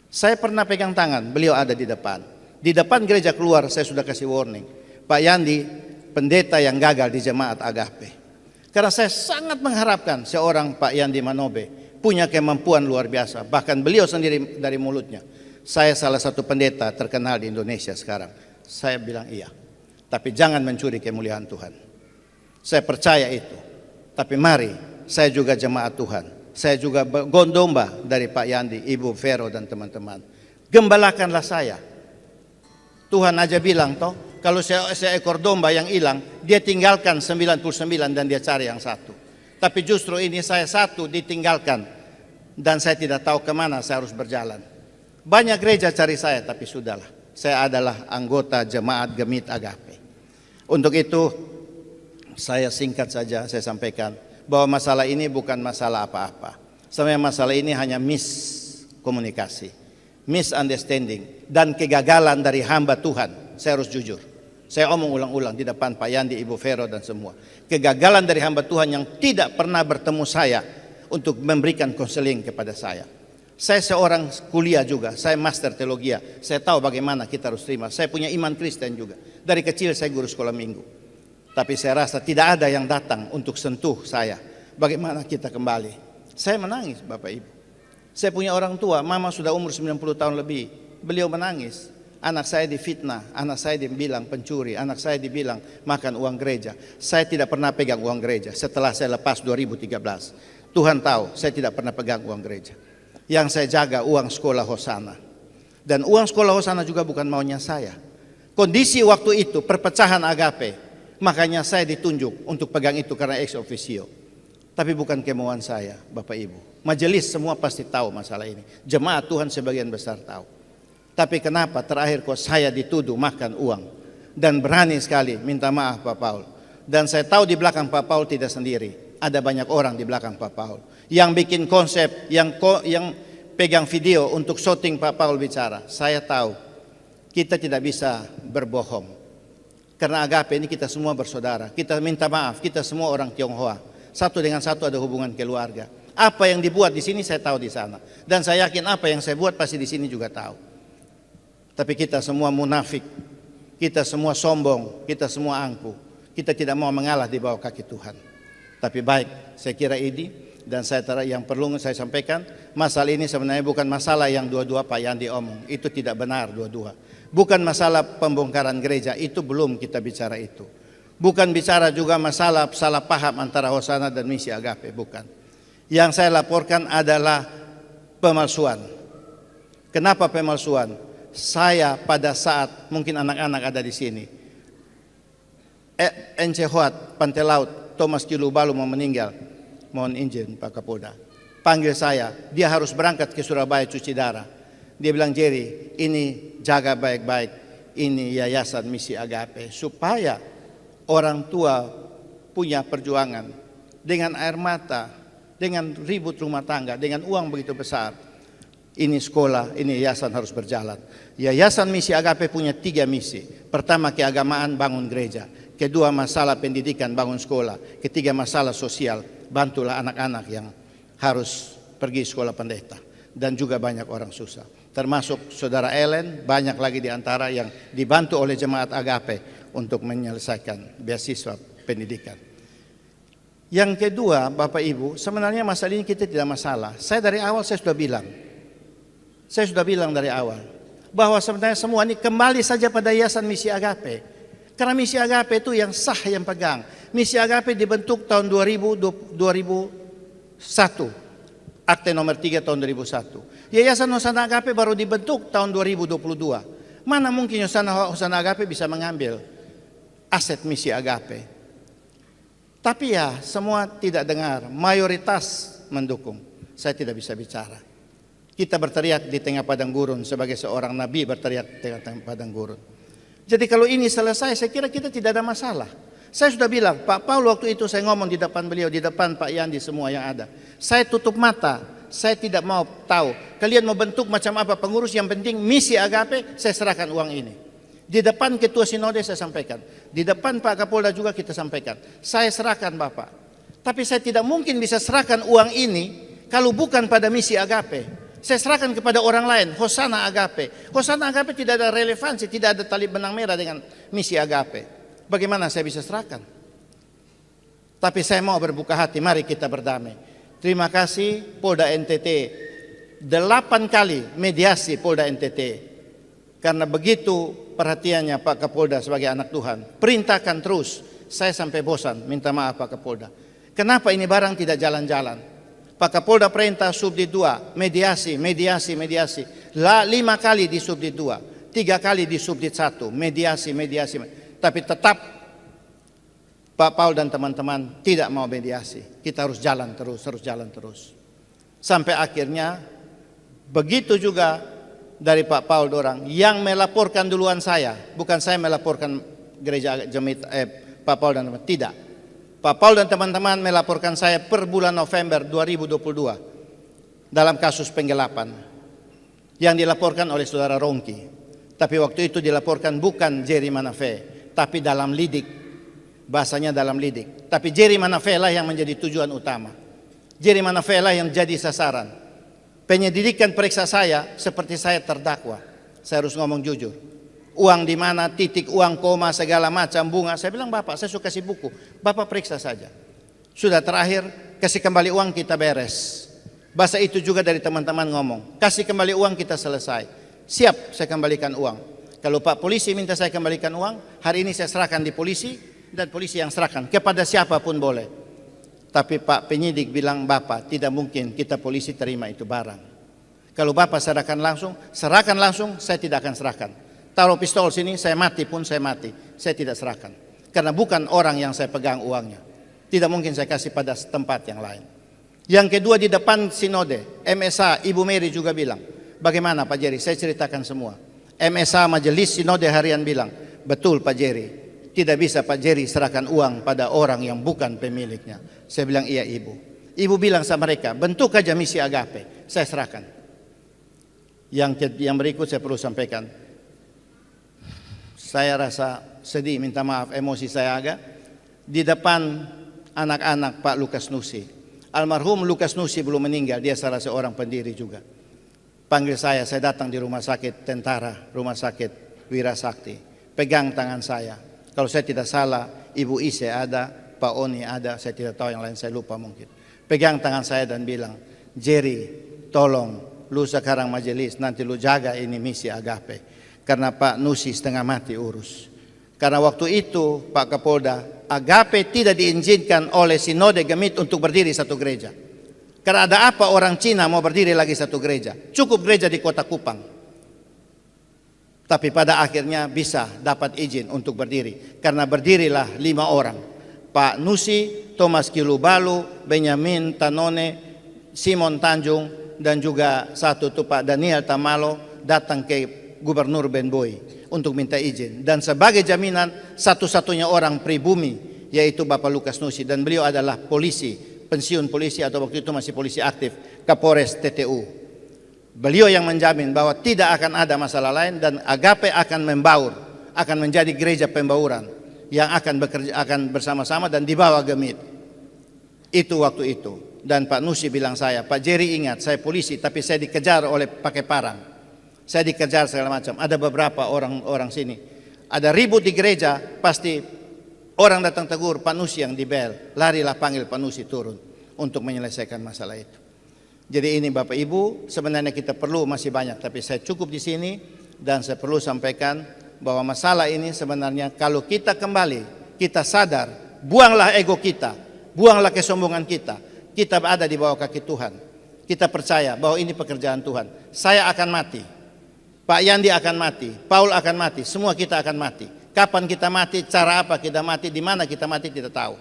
S4: Saya pernah pegang tangan, beliau ada di depan. Di depan gereja keluar saya sudah kasih warning. Pak Yandi pendeta yang gagal di jemaat Agape. Karena saya sangat mengharapkan seorang Pak Yandi Manobe punya kemampuan luar biasa. Bahkan beliau sendiri dari mulutnya. Saya salah satu pendeta terkenal di Indonesia sekarang. Saya bilang iya. Tapi jangan mencuri kemuliaan Tuhan. Saya percaya itu. Tapi mari, saya juga jemaat Tuhan. Saya juga gondomba dari Pak Yandi, Ibu Vero dan teman-teman. Gembalakanlah saya. Tuhan aja bilang toh, kalau seekor domba yang hilang, dia tinggalkan 99 dan dia cari yang satu. Tapi justru ini saya satu ditinggalkan. Dan saya tidak tahu kemana saya harus berjalan. Banyak gereja cari saya, tapi sudahlah. Saya adalah anggota jemaat Gemit Agape. Untuk itu, saya singkat saja saya sampaikan bahwa masalah ini bukan masalah apa-apa. Sebenarnya masalah ini hanya miskomunikasi, misunderstanding, dan kegagalan dari hamba Tuhan. Saya harus jujur. Saya omong ulang-ulang di depan Pak Yandi, Ibu Vero dan semua. Kegagalan dari hamba Tuhan yang tidak pernah bertemu saya untuk memberikan konseling kepada saya. Saya seorang kuliah juga, saya master teologi. Saya tahu bagaimana kita harus terima. Saya punya iman Kristen juga. Dari kecil saya guru sekolah minggu. Tapi saya rasa tidak ada yang datang untuk sentuh saya. Bagaimana kita kembali? Saya menangis Bapak Ibu. Saya punya orang tua, mama sudah umur 90 tahun lebih. Beliau menangis. Anak saya difitnah, anak saya dibilang pencuri, anak saya dibilang makan uang gereja. Saya tidak pernah pegang uang gereja setelah saya lepas 2013. Tuhan tahu, saya tidak pernah pegang uang gereja. Yang saya jaga uang sekolah Hosana. Dan uang sekolah Hosana juga bukan maunya saya. Kondisi waktu itu, perpecahan Agape. Makanya saya ditunjuk untuk pegang itu karena ex officio. Tapi bukan kemauan saya, Bapak Ibu. Majelis semua pasti tahu masalah ini. Jemaat Tuhan sebagian besar tahu. Tapi kenapa terakhir kok saya dituduh makan uang. Dan berani sekali minta maaf Pak Paul. Dan saya tahu di belakang Pak Paul tidak sendiri. Ada banyak orang di belakang Pak Paul. Yang bikin konsep, yang pegang video untuk syuting Pak Paul bicara. Saya tahu kita tidak bisa berbohong. Karena Agape ini kita semua bersaudara. Kita minta maaf, kita semua orang Tionghoa. Satu dengan satu ada hubungan keluarga. Apa yang dibuat di sini saya tahu di sana. Dan saya yakin apa yang saya buat pasti di sini juga tahu. Tapi kita semua munafik. Kita semua sombong, kita semua angkuh. Kita tidak mau mengalah di bawah kaki Tuhan. Tapi baik, saya kira ini. Dan yang perlu saya sampaikan, masalah ini sebenarnya bukan masalah yang dua-dua Pak Yandi omong. Itu tidak benar dua-dua. Bukan masalah pembongkaran gereja, itu belum kita bicara itu. Bukan bicara juga masalah salah paham antara Hosana dan misi Agape, bukan. Yang saya laporkan adalah pemalsuan. Kenapa pemalsuan? Saya pada saat, mungkin anak-anak ada di sini, NC Hoat, Pantai Laut, Thomas Kilubalu mau meninggal. Mohon izin Pak Kapolda. Panggil saya, dia harus berangkat ke Surabaya cuci darah. Dia bilang, Jerry, ini jaga baik-baik, ini yayasan misi agape, supaya orang tua punya perjuangan dengan air mata, dengan ribut rumah tangga, dengan uang begitu besar. Ini sekolah, ini yayasan harus berjalan. Yayasan misi agape punya 3 misi. Pertama, keagamaan, bangun gereja. Kedua, masalah pendidikan, bangun sekolah. Ketiga, masalah sosial, bantulah anak-anak yang harus pergi sekolah pendeta. Dan juga banyak orang susah. Termasuk saudara Ellen, banyak lagi di antara yang dibantu oleh jemaat agape untuk menyelesaikan beasiswa pendidikan. Yang kedua, Bapak Ibu, sebenarnya masalah ini kita tidak masalah. Saya dari awal saya sudah bilang dari awal bahwa sebenarnya semua ini kembali saja pada yayasan misi agape. Karena misi agape itu yang sah yang pegang. Misi agape dibentuk tahun 2001. Akte nomor 3 tahun 2001. Yayasan Hosana Agape baru dibentuk tahun 2022. Mana mungkin Hosana Agape bisa mengambil aset misi agape? Tapi ya, semua tidak dengar, mayoritas mendukung. Saya tidak bisa bicara. Kita berteriak di tengah padang gurun, sebagai seorang nabi berteriak di tengah padang gurun. Jadi kalau ini selesai, saya kira kita tidak ada masalah. Saya sudah bilang, Pak Paul waktu itu saya ngomong di depan beliau, di depan Pak Yandi, semua yang ada. Saya tutup mata, saya tidak mau tahu. Kalian mau bentuk macam apa pengurus, yang penting misi agape, saya serahkan uang ini. Di depan Ketua Sinode saya sampaikan. Di depan Pak Kapolda juga kita sampaikan. Saya serahkan Bapak. Tapi saya tidak mungkin bisa serahkan uang ini kalau bukan pada misi agape. Saya serahkan kepada orang lain, Hosana Agape. Hosana Agape tidak ada relevansi, tidak ada tali benang merah dengan misi agape. Bagaimana saya bisa serahkan? Tapi saya mau berbuka hati, mari kita berdamai. Terima kasih Polda NTT. 8 kali mediasi Polda NTT. Karena begitu perhatiannya Pak Kapolda sebagai anak Tuhan. Perintahkan terus, saya sampai bosan, minta maaf Pak Kapolda. Kenapa ini barang tidak jalan-jalan? Pak Kapolda perintah subdit 2, mediasi. 5 kali di subdit 2, 3 kali di subdit 1, mediasi. Tapi tetap Pak Paul dan teman-teman tidak mau mediasi. Kita harus jalan terus. Sampai akhirnya begitu juga dari Pak Paul dorang yang melaporkan duluan saya, bukan saya melaporkan gereja Pak Paul dan teman-teman, tidak. Pak Paul dan teman-teman melaporkan saya per bulan November 2022 dalam kasus penggelapan yang dilaporkan oleh saudara Rongki. Tapi waktu itu dilaporkan bukan Jerry Manafe, tapi dalam lidik, bahasanya dalam lidik. Tapi Jerry Manafe lah yang menjadi tujuan utama. Jerry Manafe lah yang jadi sasaran. Penyelidikan periksa saya seperti saya terdakwa. Saya harus ngomong jujur. Uang di mana, titik, uang, koma, segala macam, bunga. Saya bilang, Bapak, saya suka kasih buku. Bapak periksa saja. Sudah terakhir, kasih kembali uang, kita beres. Bahasa itu juga dari teman-teman ngomong. Kasih kembali uang, kita selesai. Siap, saya kembalikan uang. Kalau Pak Polisi minta saya kembalikan uang, hari ini saya serahkan di polisi, dan polisi yang serahkan. Kepada siapapun boleh. Tapi Pak penyidik bilang, Bapak, tidak mungkin kita polisi terima itu barang. Kalau Bapak serahkan langsung, saya tidak akan serahkan. Taruh pistol sini, saya mati pun saya mati. Saya tidak serahkan. Karena bukan orang yang saya pegang uangnya. Tidak mungkin saya kasih pada tempat yang lain. Yang kedua di depan sinode, MSA, Ibu Mary juga bilang, bagaimana Pak Jerry? Saya ceritakan semua. MSA Majelis Sinode Harian bilang, betul Pak Jerry, tidak bisa Pak Jerry serahkan uang pada orang yang bukan pemiliknya. Saya bilang, iya Ibu. Ibu bilang sama mereka, bentuk aja misi agape. Saya serahkan. Yang berikut saya perlu sampaikan. Saya rasa sedih, minta maaf, emosi saya agak. Di depan anak-anak Pak Lukas Nusi. Almarhum Lukas Nusi belum meninggal, dia salah seorang pendiri juga. Panggil saya datang di rumah sakit tentara, rumah sakit Wirasakti. Pegang tangan saya. Kalau saya tidak salah, Ibu Ise ada, Pak Oni ada, saya tidak tahu yang lain, saya lupa mungkin. Pegang tangan saya dan bilang, Jerry, tolong, lu sekarang majelis, nanti lu jaga ini misi agape. Karena Pak Nusi setengah mati urus. Karena waktu itu Pak Kapolda, agape tidak diizinkan oleh Sinode Gemit untuk berdiri satu gereja. Karena ada apa orang Cina mau berdiri lagi satu gereja? Cukup gereja di Kota Kupang. Tapi pada akhirnya bisa dapat izin untuk berdiri. Karena berdirilah 5 orang. Pak Nusi, Thomas Kilubalu, Benjamin Tanone, Simon Tanjung, dan juga satu itu Pak Daniel Tamalo datang ke Gubernur Ben Boy untuk minta izin. Dan sebagai jaminan satu-satunya orang pribumi yaitu Bapak Lukas Nusi, dan beliau adalah polisi, pensiun polisi atau waktu itu masih polisi aktif, Kapolres TTU. Beliau yang menjamin bahwa tidak akan ada masalah lain dan Agape akan membaur, akan menjadi gereja pembauran yang akan bekerja, akan bersama-sama dan dibawa Gemit. Itu waktu itu. Dan Pak Nusi bilang saya, Pak Jerry ingat saya polisi tapi saya dikejar oleh pakai parang. Saya dikejar segala macam. Ada beberapa orang sini. Ada ribut di gereja, pasti orang datang tegur, Pak Nusi yang dibel. Larilah panggil Pak Nusi turun untuk menyelesaikan masalah itu. Jadi ini Bapak Ibu, sebenarnya kita perlu masih banyak, tapi saya cukup di sini dan saya perlu sampaikan bahwa masalah ini sebenarnya kalau kita kembali, kita sadar, buanglah ego kita, buanglah kesombongan kita. Kita ada di bawah kaki Tuhan. Kita percaya bahwa ini pekerjaan Tuhan. Saya akan mati. Pak Yandi akan mati. Paul akan mati. Semua kita akan mati. Kapan kita mati, cara apa kita mati, di mana kita mati tidak tahu.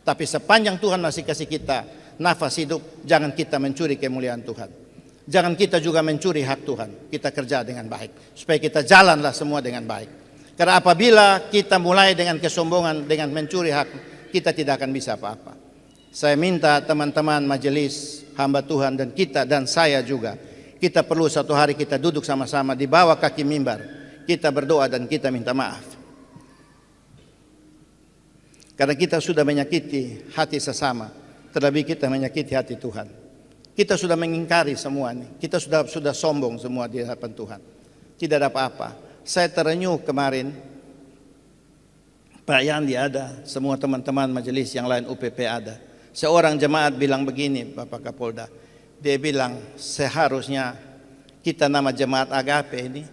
S4: Tapi sepanjang Tuhan masih kasih kita nafas hidup, jangan kita mencuri kemuliaan Tuhan. Jangan kita juga mencuri hak Tuhan. Kita kerja dengan baik. Supaya kita jalanlah semua dengan baik. Karena apabila kita mulai dengan kesombongan, dengan mencuri hak, kita tidak akan bisa apa-apa. Saya minta teman-teman majelis, hamba Tuhan dan kita dan saya juga, kita perlu satu hari kita duduk sama-sama di bawah kaki mimbar. Kita berdoa dan kita minta maaf. Karena kita sudah menyakiti hati sesama, terlebih kita menyakiti hati Tuhan. Kita sudah mengingkari semua ini. Kita sudah sombong semua di hadapan Tuhan. Tidak ada apa-apa. Saya terenyuh kemarin, Pak Yandi ada, semua teman-teman majelis yang lain UPP ada. Seorang jemaat bilang begini, Bapak Kapolda. Dia bilang seharusnya kita nama jemaat Agape ini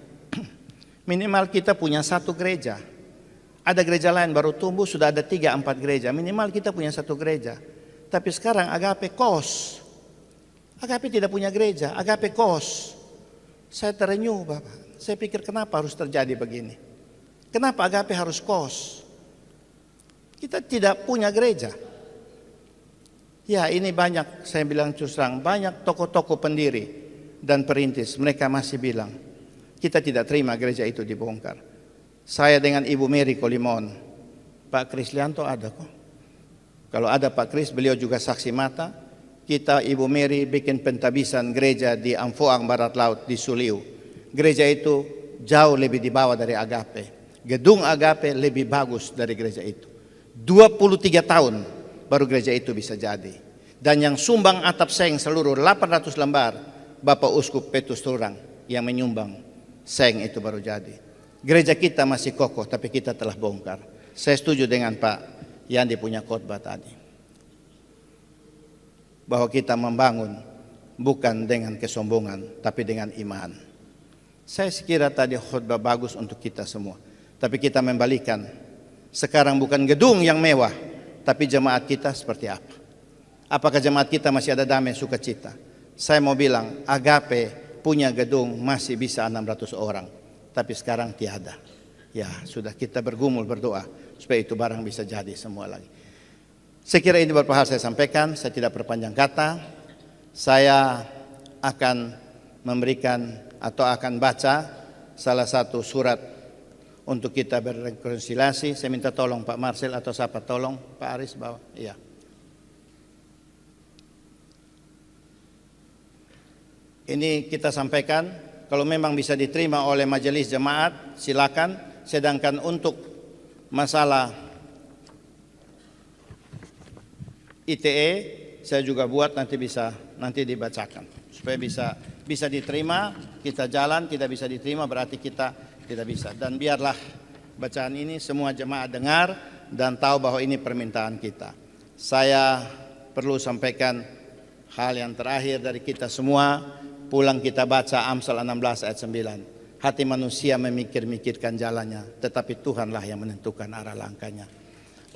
S4: minimal kita punya satu gereja. Ada gereja lain baru tumbuh sudah ada 3-4 gereja. Minimal kita punya satu gereja. Tapi sekarang Agape kos. Agape tidak punya gereja, Agape kos. Saya terenyuh Bapak. Saya pikir kenapa harus terjadi begini? Kenapa Agape harus kos? Kita tidak punya gereja. Ya ini banyak, saya bilang terus terang, banyak tokoh-tokoh pendiri dan perintis. Mereka masih bilang, kita tidak terima gereja itu dibongkar. Saya dengan Ibu Mary Kolimon, Pak Krislianto ada kok. Kalau ada Pak Kris, beliau juga saksi mata. Kita Ibu Mary bikin pentabisan gereja di Amfoang Barat Laut di Suliu. Gereja itu jauh lebih di bawah dari Agape. Gedung Agape lebih bagus dari gereja itu. 23 tahun baru gereja itu bisa jadi. Dan yang sumbang atap seng seluruh 800 lembar, Bapak Uskup Petrus Turang yang menyumbang seng itu baru jadi. Gereja kita masih kokoh, tapi kita telah bongkar. Saya setuju dengan Pak Yandi punya khotbah tadi. Bahwa kita membangun bukan dengan kesombongan, tapi dengan iman. Saya sekira tadi khotbah bagus untuk kita semua. Tapi kita membalikan. Sekarang bukan gedung yang mewah, tapi jemaat kita seperti apa? Apakah jemaat kita masih ada damai sukacita? Saya mau bilang, Agape punya gedung masih bisa 600 orang, tapi sekarang tiada. Ya, sudah kita bergumul berdoa supaya itu barang bisa jadi semua lagi. Saya kira ini beberapa hal saya sampaikan, saya tidak berpanjang kata. Saya akan memberikan atau akan baca salah satu surat untuk kita berrekonsiliasi. Saya minta tolong Pak Marcel atau siapa tolong Pak Aris bawa. Iya. Ini kita sampaikan, kalau memang bisa diterima oleh majelis jemaat, silakan. Sedangkan untuk masalah ITE, saya juga buat nanti dibacakan supaya bisa diterima. Kita jalan, tidak bisa diterima berarti kita tidak bisa. Dan biarlah bacaan ini semua jemaat dengar dan tahu bahwa ini permintaan kita. Saya perlu sampaikan hal yang terakhir dari kita semua. Pulang kita baca Amsal 16 ayat 9. Hati manusia memikir-mikirkan jalannya, tetapi Tuhanlah yang menentukan arah langkahnya.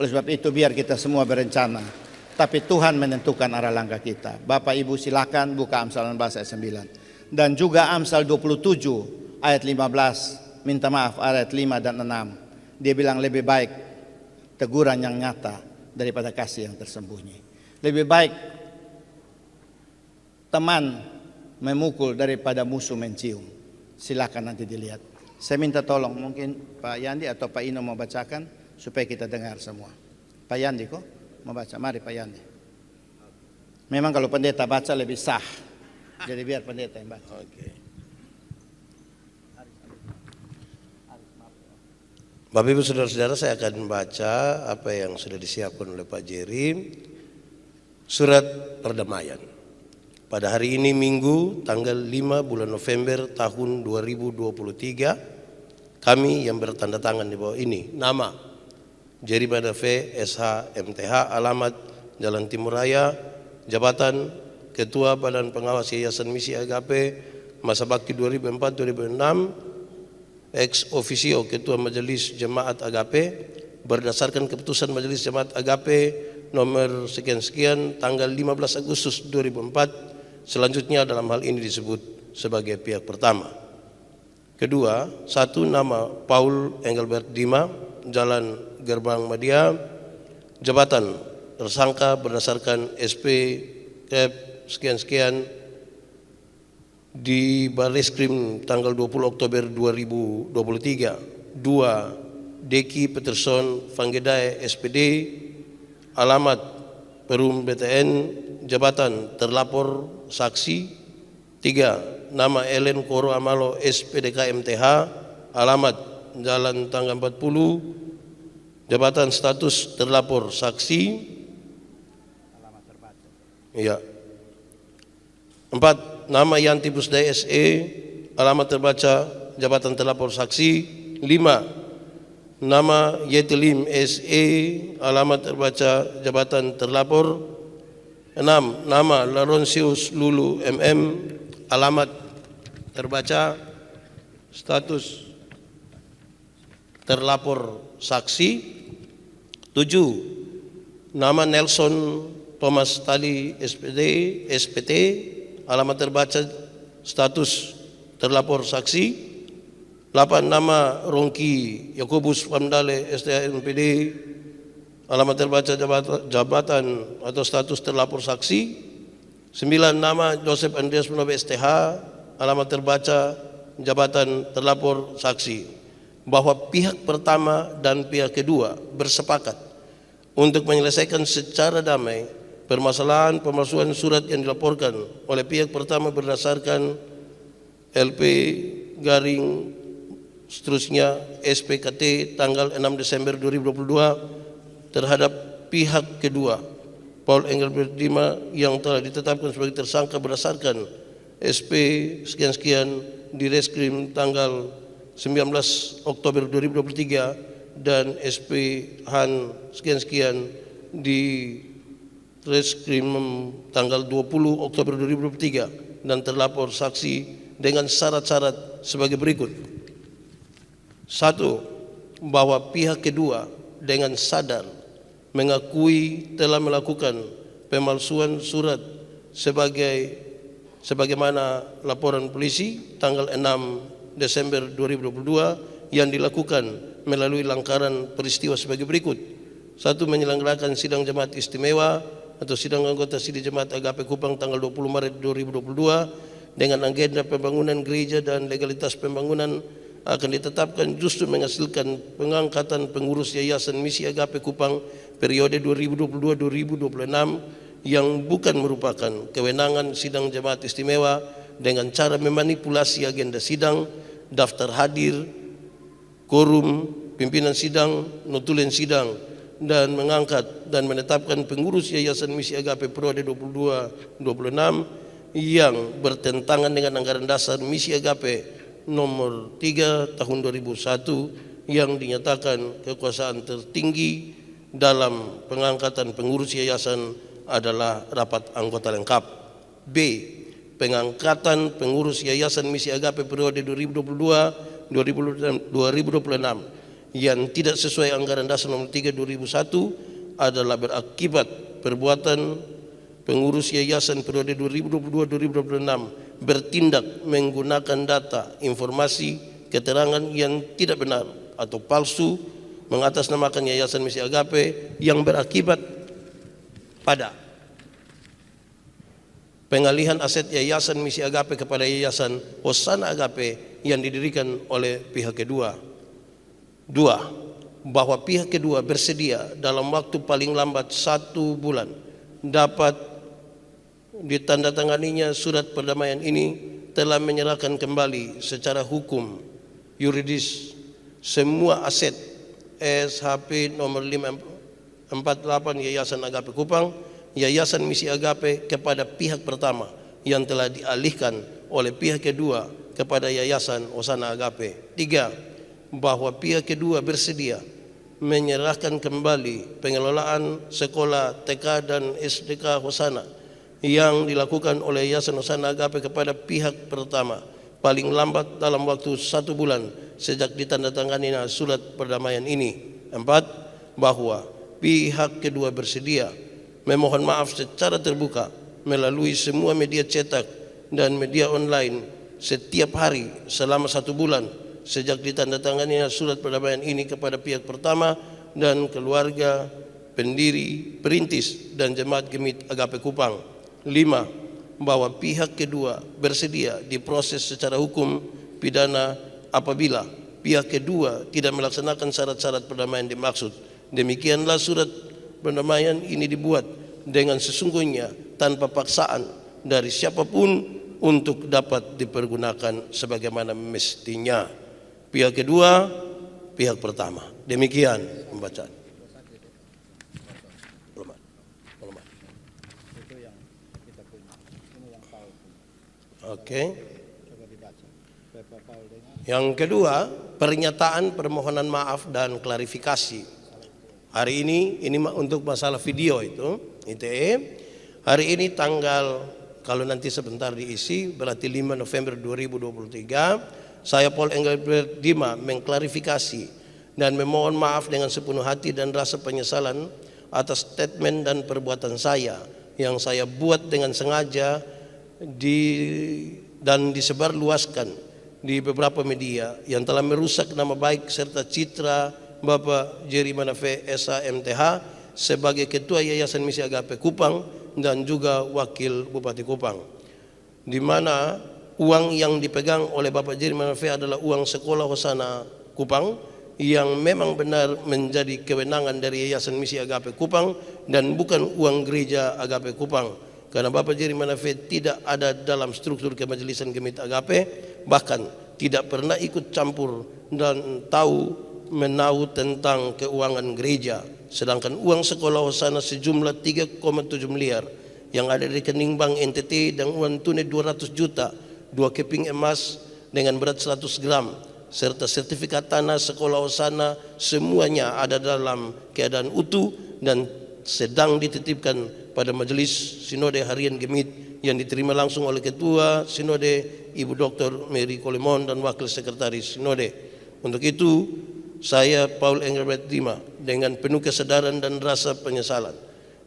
S4: Oleh sebab itu biar kita semua berencana, tapi Tuhan menentukan arah langkah kita. Bapak Ibu silakan buka Amsal 16 ayat 9. Dan juga Amsal 27 ayat 15, minta maaf ayat 5 dan 6. Dia bilang lebih baik teguran yang nyata daripada kasih yang tersembunyi. Lebih baik teman memukul daripada musuh mencium. Silakan nanti dilihat. Saya minta tolong mungkin Pak Yandi atau Pak Ino mau bacakan supaya kita dengar semua. Pak Yandi kok mau baca? Mari Pak Yandi. Memang kalau pendeta baca lebih sah. Jadi biar pendeta yang baca.
S3: Oke. Bapak Ibu Saudara-saudara, saya akan membaca apa yang sudah disiapkan oleh Pak Jerry. Surat perdamaian. Pada hari ini Minggu tanggal 5 bulan November tahun 2023, kami yang bertanda tangan di bawah ini, nama Jerry Madafe SH MTH, alamat Jalan Timur Raya, jabatan Ketua Badan Pengawas Yayasan Misi Agape, masa bakti 2004-2006, ex officio Ketua Majelis Jemaat Agape, berdasarkan keputusan Majelis Jemaat Agape nomor sekian-sekian tanggal 15 Agustus 2004. Selanjutnya dalam hal ini disebut sebagai pihak pertama. Kedua, satu, nama Paul Engelbert Dima, Jalan Gerbang Madia, jabatan tersangka berdasarkan SP Kep sekian-sekian di Barreskrim tanggal 20 Oktober 2023. Dua, Deki Peterson Vangedae SPD, alamat Perum BTN, jabatan terlapor saksi. Tiga, nama Ellen Koro Amalo SPDK MTH, alamat Jalan Tangga 40, jabatan status terlapor saksi. Iya. Empat, nama Yanti Busdai SE, alamat terbaca, jabatan terlapor saksi. Lima, nama Yetelim SE, alamat terbaca, jabatan terlapor. Enam, nama Laronsius Lulu MM, alamat terbaca, status terlapor saksi. Tujuh, nama Nelson Thomas Tali SPT, alamat terbaca, status terlapor saksi. 8, nama Rongki Yakobus Pamdale STNPD, alamat terbaca, jabatan atau status terlapor saksi. 9, nama Joseph Andreas Munobe STH, alamat terbaca, jabatan terlapor saksi. Bahwa pihak pertama dan pihak kedua bersepakat untuk menyelesaikan secara damai permasalahan pemalsuan surat yang dilaporkan oleh pihak pertama berdasarkan LP garing seterusnya SPKT tanggal 6 Desember 2022 terhadap pihak kedua Paul Engelbert Dima yang telah ditetapkan sebagai tersangka berdasarkan SP sekian-sekian di Reskrim tanggal 19 Oktober 2023 dan SP Han sekian-sekian di Reskrim tanggal 20 Oktober 2023 dan terlapor saksi dengan syarat-syarat sebagai berikut. Satu, bahwa pihak kedua dengan sadar mengakui telah melakukan pemalsuan surat sebagaimana laporan polisi tanggal 6 Desember 2022 yang dilakukan melalui langkaran peristiwa sebagai berikut. Satu, menyelenggarakan sidang jemaat istimewa atau sidang anggota sidang jemaat Agape Kupang tanggal 20 Maret 2022 dengan agenda pembangunan gereja dan legalitas pembangunan akan ditetapkan justru menghasilkan pengangkatan pengurus Yayasan Misi Agape Kupang periode 2022-2026 yang bukan merupakan kewenangan sidang jemaat istimewa dengan cara memanipulasi agenda sidang, daftar hadir, quorum, pimpinan sidang, notulen sidang, dan mengangkat dan menetapkan pengurus Yayasan Misi Agape periode 22-26 yang bertentangan dengan anggaran dasar Misi Agape nomor 3 tahun 2001 yang dinyatakan kekuasaan tertinggi dalam pengangkatan pengurus yayasan adalah rapat anggota lengkap. B. Pengangkatan pengurus Yayasan Misi Agape periode 2022-2026 yang tidak sesuai anggaran dasar nomor 3 2001 adalah berakibat perbuatan pengurus yayasan periode 2022-2026 bertindak menggunakan data, informasi, keterangan yang tidak benar atau palsu mengatasnamakan Yayasan Misi Agape yang berakibat pada pengalihan aset Yayasan Misi Agape kepada Yayasan Hosana Agape yang didirikan oleh pihak kedua. 2. Bahwa pihak kedua bersedia dalam waktu paling lambat 1 bulan dapat ditandatanganinya surat perdamaian ini telah menyerahkan kembali secara hukum yuridis semua aset SHP nomor 548 Yayasan Agape Kupang, Yayasan Misi Agape kepada pihak pertama yang telah dialihkan oleh pihak kedua kepada Yayasan Hosana Agape. 3. Bahwa pihak kedua bersedia menyerahkan kembali pengelolaan sekolah TK dan SDK Hosana yang dilakukan oleh Yayasan Hosana Agape kepada pihak pertama paling lambat dalam waktu 1 bulan sejak ditandatanganinya surat perdamaian ini. 4. Bahwa pihak kedua bersedia memohon maaf secara terbuka melalui semua media cetak dan media online setiap hari selama 1 bulan sejak ditandatanganinya surat perdamaian ini kepada pihak pertama dan keluarga, pendiri, perintis dan jemaat Gemit Agape Kupang. 5. Bahwa pihak kedua bersedia diproses secara hukum pidana apabila pihak kedua tidak melaksanakan syarat-syarat perdamaian dimaksud. Demikianlah surat perdamaian ini dibuat dengan sesungguhnya tanpa paksaan dari siapapun untuk dapat dipergunakan sebagaimana mestinya. Pihak kedua, pihak pertama. Demikian pembacaan. Oke. Yang kedua, pernyataan permohonan maaf dan klarifikasi. Hari ini untuk masalah video itu, ITE. Hari ini tanggal, kalau nanti sebentar diisi, berarti 5 November 2023. Saya Paul Engelbert Dima mengklarifikasi dan memohon maaf dengan sepenuh hati dan rasa penyesalan atas statement dan perbuatan saya yang saya buat dengan sengaja dan disebarluaskan di beberapa media yang telah merusak nama baik serta citra Bapak Jerry Manafe SHMTH sebagai Ketua Yayasan Misi Agape Kupang dan juga Wakil Bupati Kupang, di mana uang yang dipegang oleh Bapak Jerry Manafe adalah uang sekolah Hosana Kupang yang memang benar menjadi kewenangan dari Yayasan Misi Agape Kupang dan bukan uang gereja Agape Kupang, karena Bapak Jerry Manafe tidak ada dalam struktur kemajelisan Gemit Agape, bahkan tidak pernah ikut campur dan menahu tentang keuangan gereja. Sedangkan uang sekolah Hosana sejumlah 3,7 miliar yang ada di rekening bank NTT dan uang tunai 200 juta, 2 keping emas dengan berat 100 gram, serta sertifikat tanah sekolah Hosana semuanya ada dalam keadaan utuh dan sedang dititipkan pada Majelis Sinode Harian Gemit yang diterima langsung oleh Ketua Sinode Ibu Dr. Mary Kolemon dan Wakil Sekretaris Sinode. Untuk itu, saya Paul Engelbert Dima dengan penuh kesadaran dan rasa penyesalan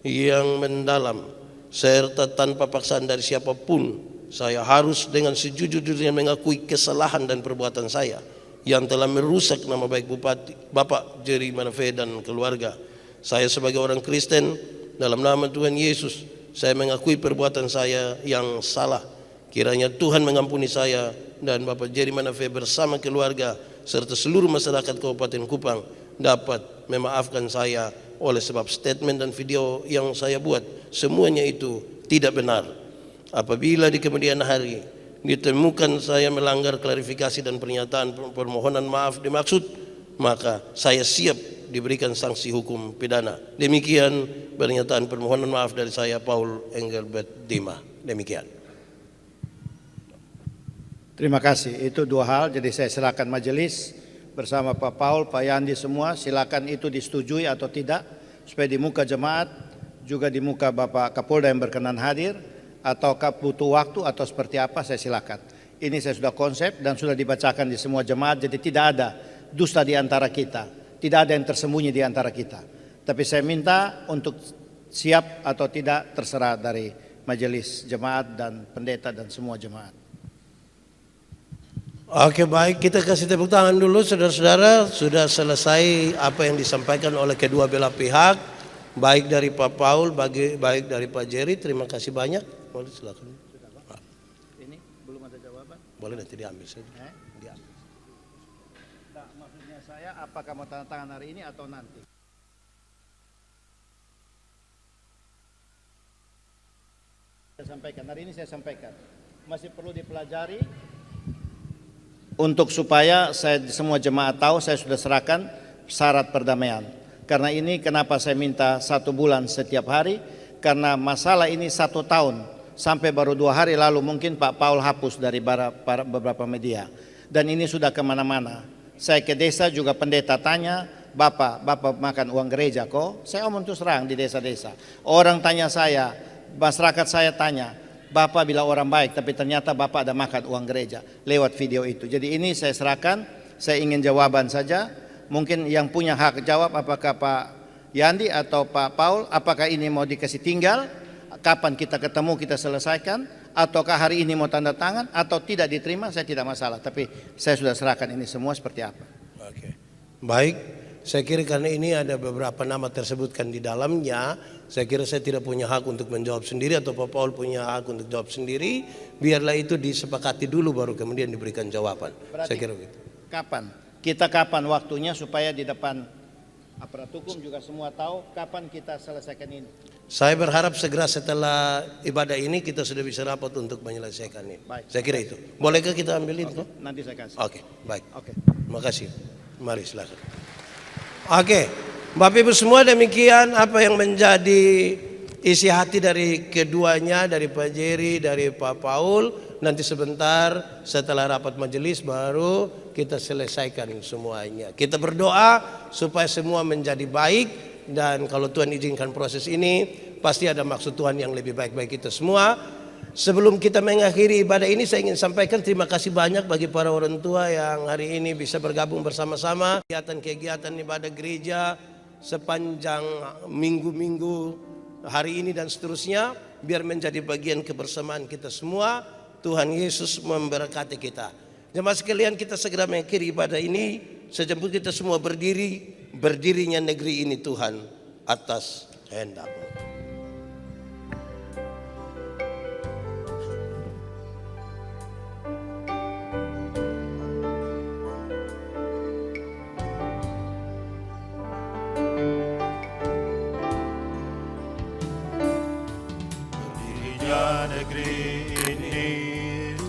S3: yang mendalam serta tanpa paksaan dari siapapun, saya harus dengan sejujur-jujurnya mengakui kesalahan dan perbuatan saya yang telah merusak nama baik Bapak Jerry Manafe dan keluarga. Saya sebagai orang Kristen, dalam nama Tuhan Yesus, saya mengakui perbuatan saya yang salah. Kiranya Tuhan mengampuni saya dan Bapak Jerry Manafe bersama keluarga serta seluruh masyarakat Kabupaten Kupang dapat memaafkan saya oleh sebab statement dan video yang saya buat semuanya itu tidak benar. Apabila di kemudian hari ditemukan saya melanggar klarifikasi dan pernyataan permohonan maaf dimaksud, maka saya siap diberikan sanksi hukum pidana. Demikian pernyataan permohonan maaf dari saya Paul Engelbert Dima. Demikian.
S4: Terima kasih. Itu 2 hal. Jadi saya silakan majelis bersama Pak Paul, Pak Yandi semua. Silakan itu disetujui atau tidak supaya di muka jemaat juga di muka Bapak Kapolda yang berkenan hadir, ataukah butuh waktu atau seperti apa, saya silakan. Ini saya sudah konsep dan sudah dibacakan di semua jemaat, jadi tidak ada dusta di antara kita, tidak ada yang tersembunyi di antara kita. Tapi saya minta untuk siap atau tidak terserah dari majelis jemaat dan pendeta dan semua jemaat.
S3: Oke, baik, kita kasih tepuk tangan dulu saudara-saudara. Sudah selesai apa yang disampaikan oleh kedua belah pihak, baik dari Pak Paul, baik dari Pak Jerry. Terima kasih banyak. Boleh silakan.
S4: Ini belum ada jawaban.
S3: Boleh nanti diambil saja. Diambil.
S4: Nah, maksudnya saya apakah mau tanda tangan hari ini atau nanti? Saya sampaikan, hari ini saya sampaikan. Masih perlu dipelajari untuk supaya saya semua jemaat tahu saya sudah serahkan syarat perdamaian. Karena ini kenapa saya minta 1 bulan setiap hari, karena masalah ini 1 tahun sampai baru 2 hari lalu mungkin Pak Paul hapus dari beberapa media. Dan ini sudah kemana-mana. Saya ke desa juga pendeta tanya, Bapak makan uang gereja kok? Saya omong terus terang di desa-desa. Orang tanya saya, masyarakat saya tanya, Bapak bila orang baik tapi ternyata Bapak ada makan uang gereja lewat video itu. Jadi ini saya serahkan, saya ingin jawaban saja. Mungkin yang punya hak jawab apakah Pak Yandi atau Pak Paul, apakah ini mau dikasih tinggal, kapan kita ketemu kita selesaikan, ataukah hari ini mau tanda tangan atau tidak diterima, saya tidak masalah. Tapi saya sudah serahkan ini semua seperti apa.
S3: Oke. Baik, saya kira karena ini ada beberapa nama tersebutkan di dalamnya, saya kira saya tidak punya hak untuk menjawab sendiri atau Pak Paul punya hak untuk jawab sendiri. Biarlah itu disepakati dulu baru kemudian diberikan jawaban.
S4: Berarti
S3: Saya kira begitu.
S4: kapan? Kita kapan waktunya supaya di depan aparat hukum juga semua tahu kapan kita selesaikan ini.
S3: Saya berharap segera setelah ibadah ini kita sudah bisa rapat untuk menyelesaikan ini.
S4: Baik.
S3: Saya kira itu. Bolehkah kita ambil itu?
S4: Nanti saya kasih.
S3: Oke, baik.
S4: Oke.
S3: Terima kasih. Mari silakan. Oke, Bapak Ibu semua, demikian apa yang menjadi isi hati dari keduanya, dari Pak Jerry, dari Pak Paul. Nanti sebentar setelah rapat majelis baru kita selesaikan semuanya. Kita berdoa supaya semua menjadi baik, dan kalau Tuhan izinkan proses ini pasti ada maksud Tuhan yang lebih baik bagi kita semua. Sebelum kita mengakhiri ibadah ini, saya ingin sampaikan terima kasih banyak bagi para orang tua yang hari ini bisa bergabung bersama-sama kegiatan-kegiatan ibadah gereja sepanjang minggu-minggu hari ini dan seterusnya, biar menjadi bagian kebersamaan kita semua. Tuhan Yesus memberkati kita. Jemaat sekalian, kita segera mengakhiri ibadah ini sejemput kita semua berdiri. Berdirinya negeri ini Tuhan atas kehendak-Mu.
S5: Negeri ini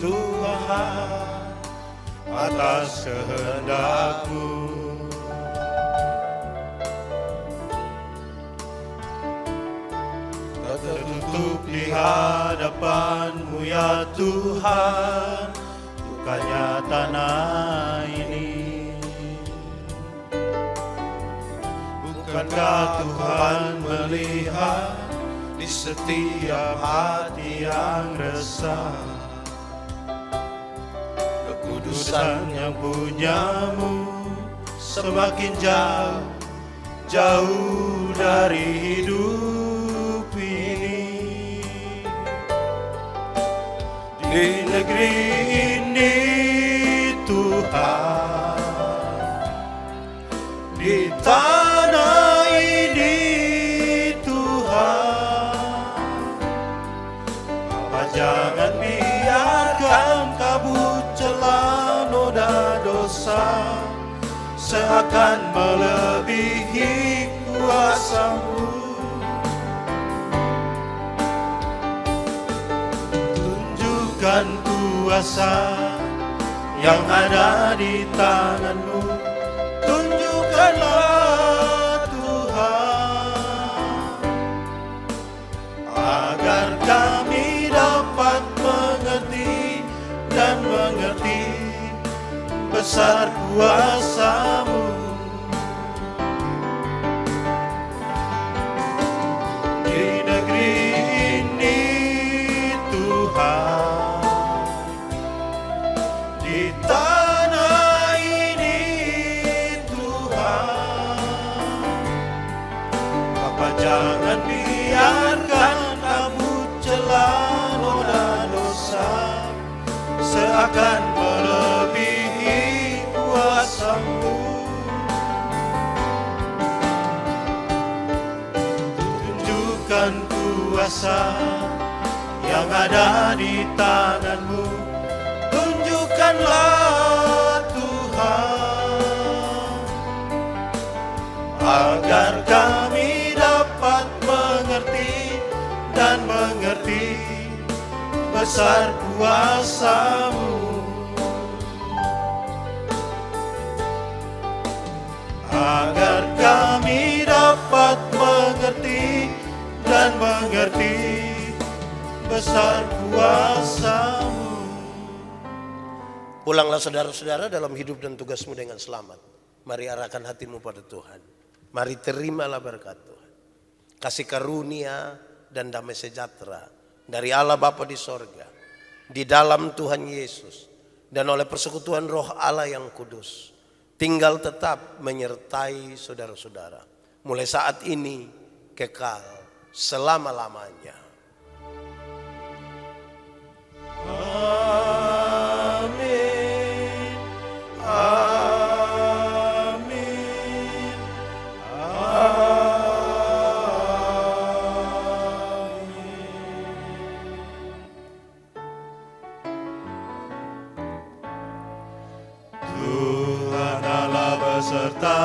S5: Tuhan atas kehendak-Mu, tak tertutup di hadapan-Mu ya Tuhan, bukannya tanah ini. Bukankah Tuhan melihat di setiap hati yang resah, kekudusan yang punya-Mu semakin jauh, jauh dari hidup ini. Di negeri ini Tuhan, di tanah ini jangan biarkan kabut celah noda dosa seakan melebihi kuasa-Mu. Tunjukkan kuasa yang ada di tangan-Mu. Tunjukkanlah Tuhan, agar kami dapat mengerti dan mengerti besar kuasa-Mu. Di negeri ini Tuhan, di tanah ini Tuhan, Bapa jangan biarkan kabut celah noda dosa seakan melebihi kuasa-Mu. Tunjukkan kuasa yang ada di tangan-Mu. Tunjukkanlah Tuhan, agar kami dapat mengerti dan mengerti besar kuasa-Mu. Agar kami dapat mengerti dan mengerti besar kuasa-Mu.
S3: Pulanglah saudara-saudara dalam hidup dan tugasmu dengan selamat. Mari arahkan hatimu pada Tuhan. Mari terimalah berkat Tuhan. Kasih karunia dan damai sejahtera dari Allah Bapa di sorga, di dalam Tuhan Yesus, dan oleh persekutuan Roh Allah yang kudus, tinggal tetap menyertai saudara-saudara. Mulai saat ini, kekal, selama-lamanya.
S5: Amin. Amin. Tuhan Allah beserta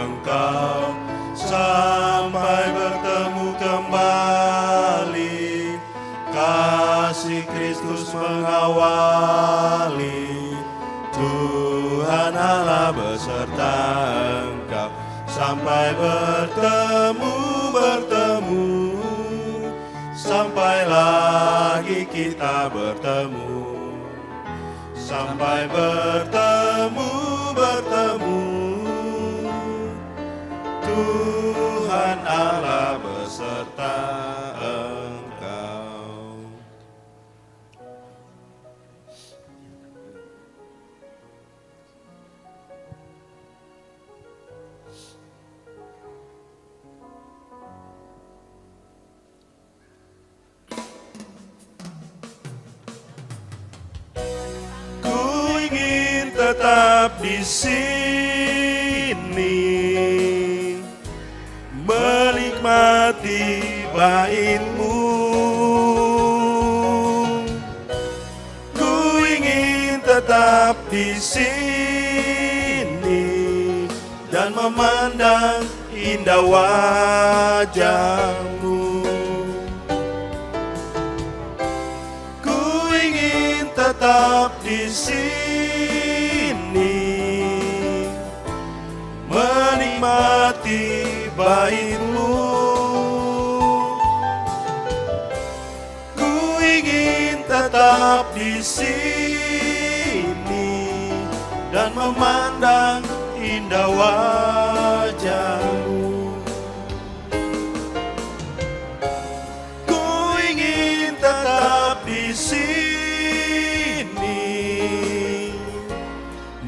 S5: engkau sampai bertemu kembali. Kasih Kristus mengawali. Tuhan Allah beserta engkau sampai bertemu, sampai lagi kita bertemu. Sampai bertemu, Tuhan Allah beserta engkau. Ku ingin tetap di sini, menikmati bait-Mu. Ku ingin tetap di sini dan memandang indah wajah-Mu. Ku ingin tetap di sini, menikmati bait-Mu. Ku ingin tetap di sini dan memandang indah wajah-Mu. Ku ingin tetap di sini,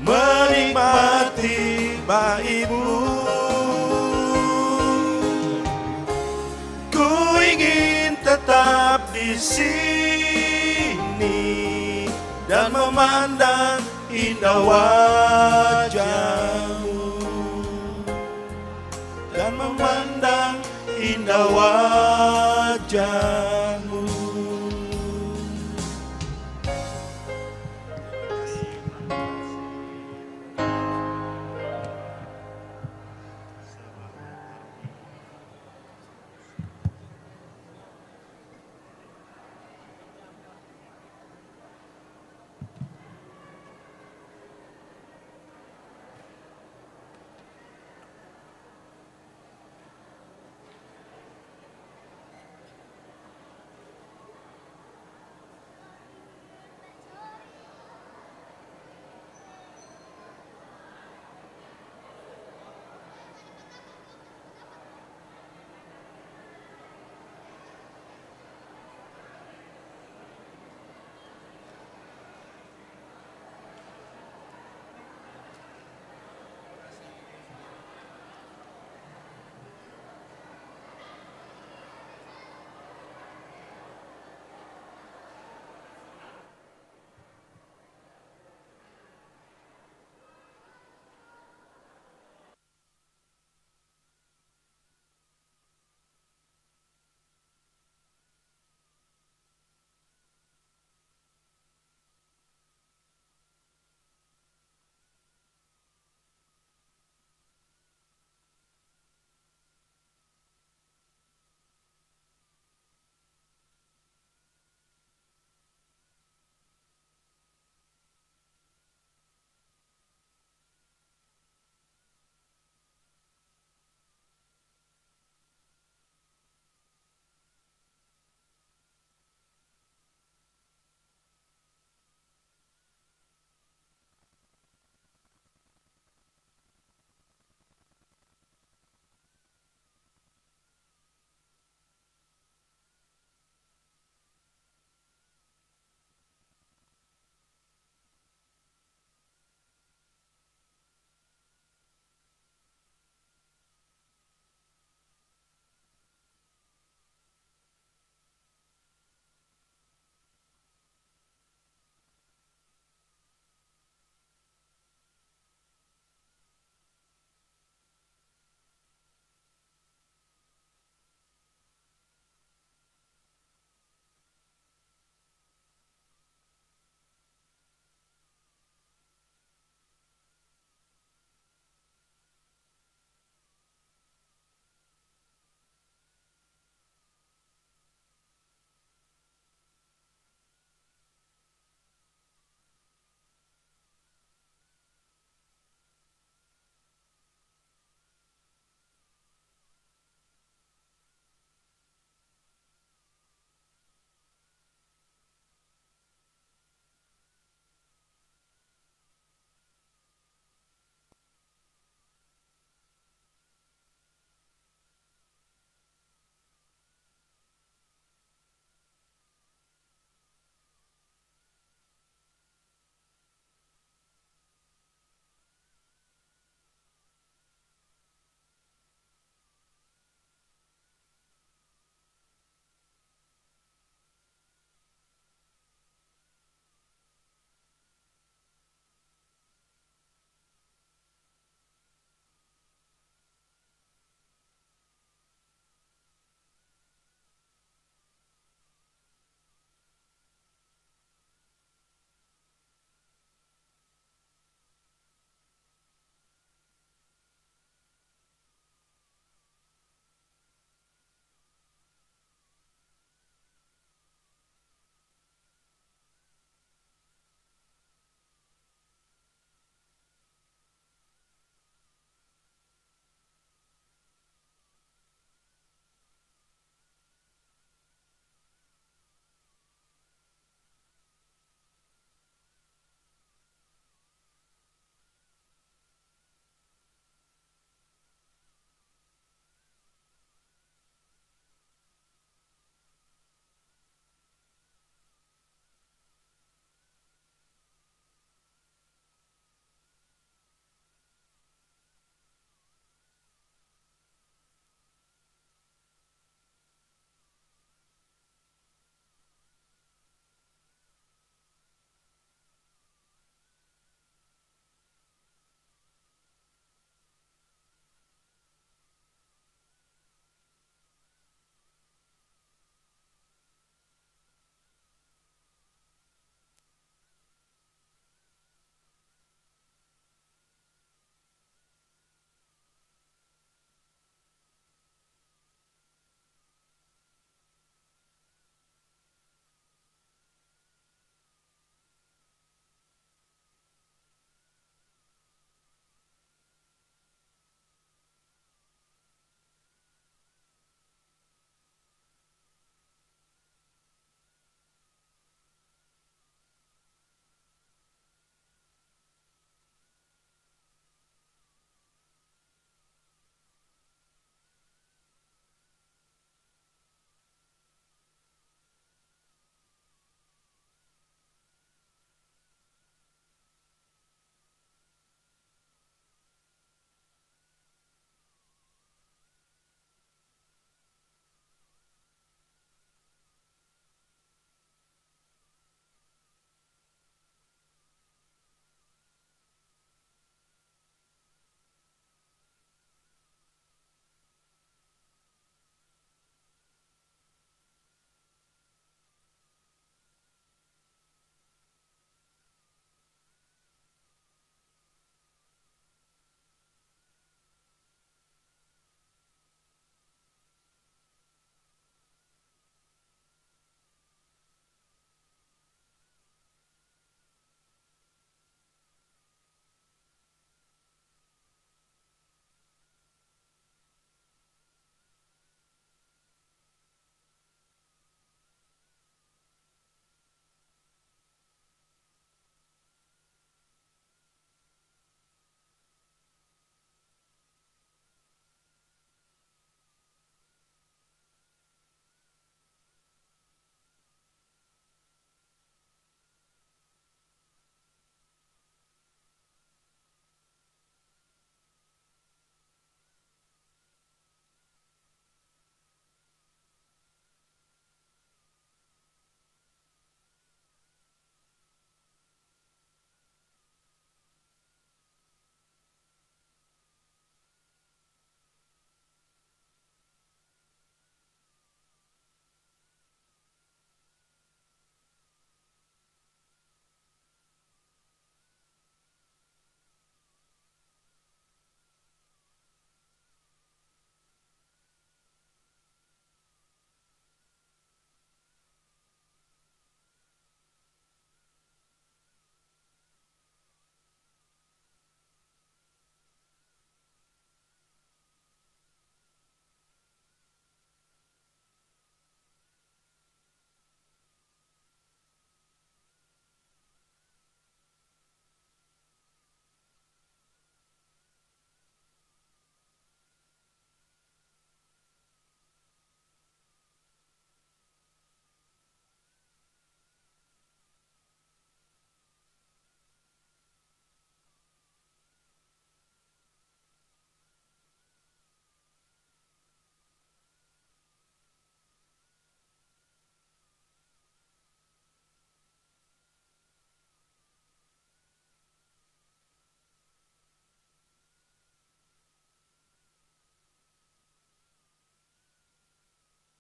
S5: menikmati bait-Mu. Ku ingin tetap di sini dan memandang indah wajah-Mu, dan memandang indah wajah.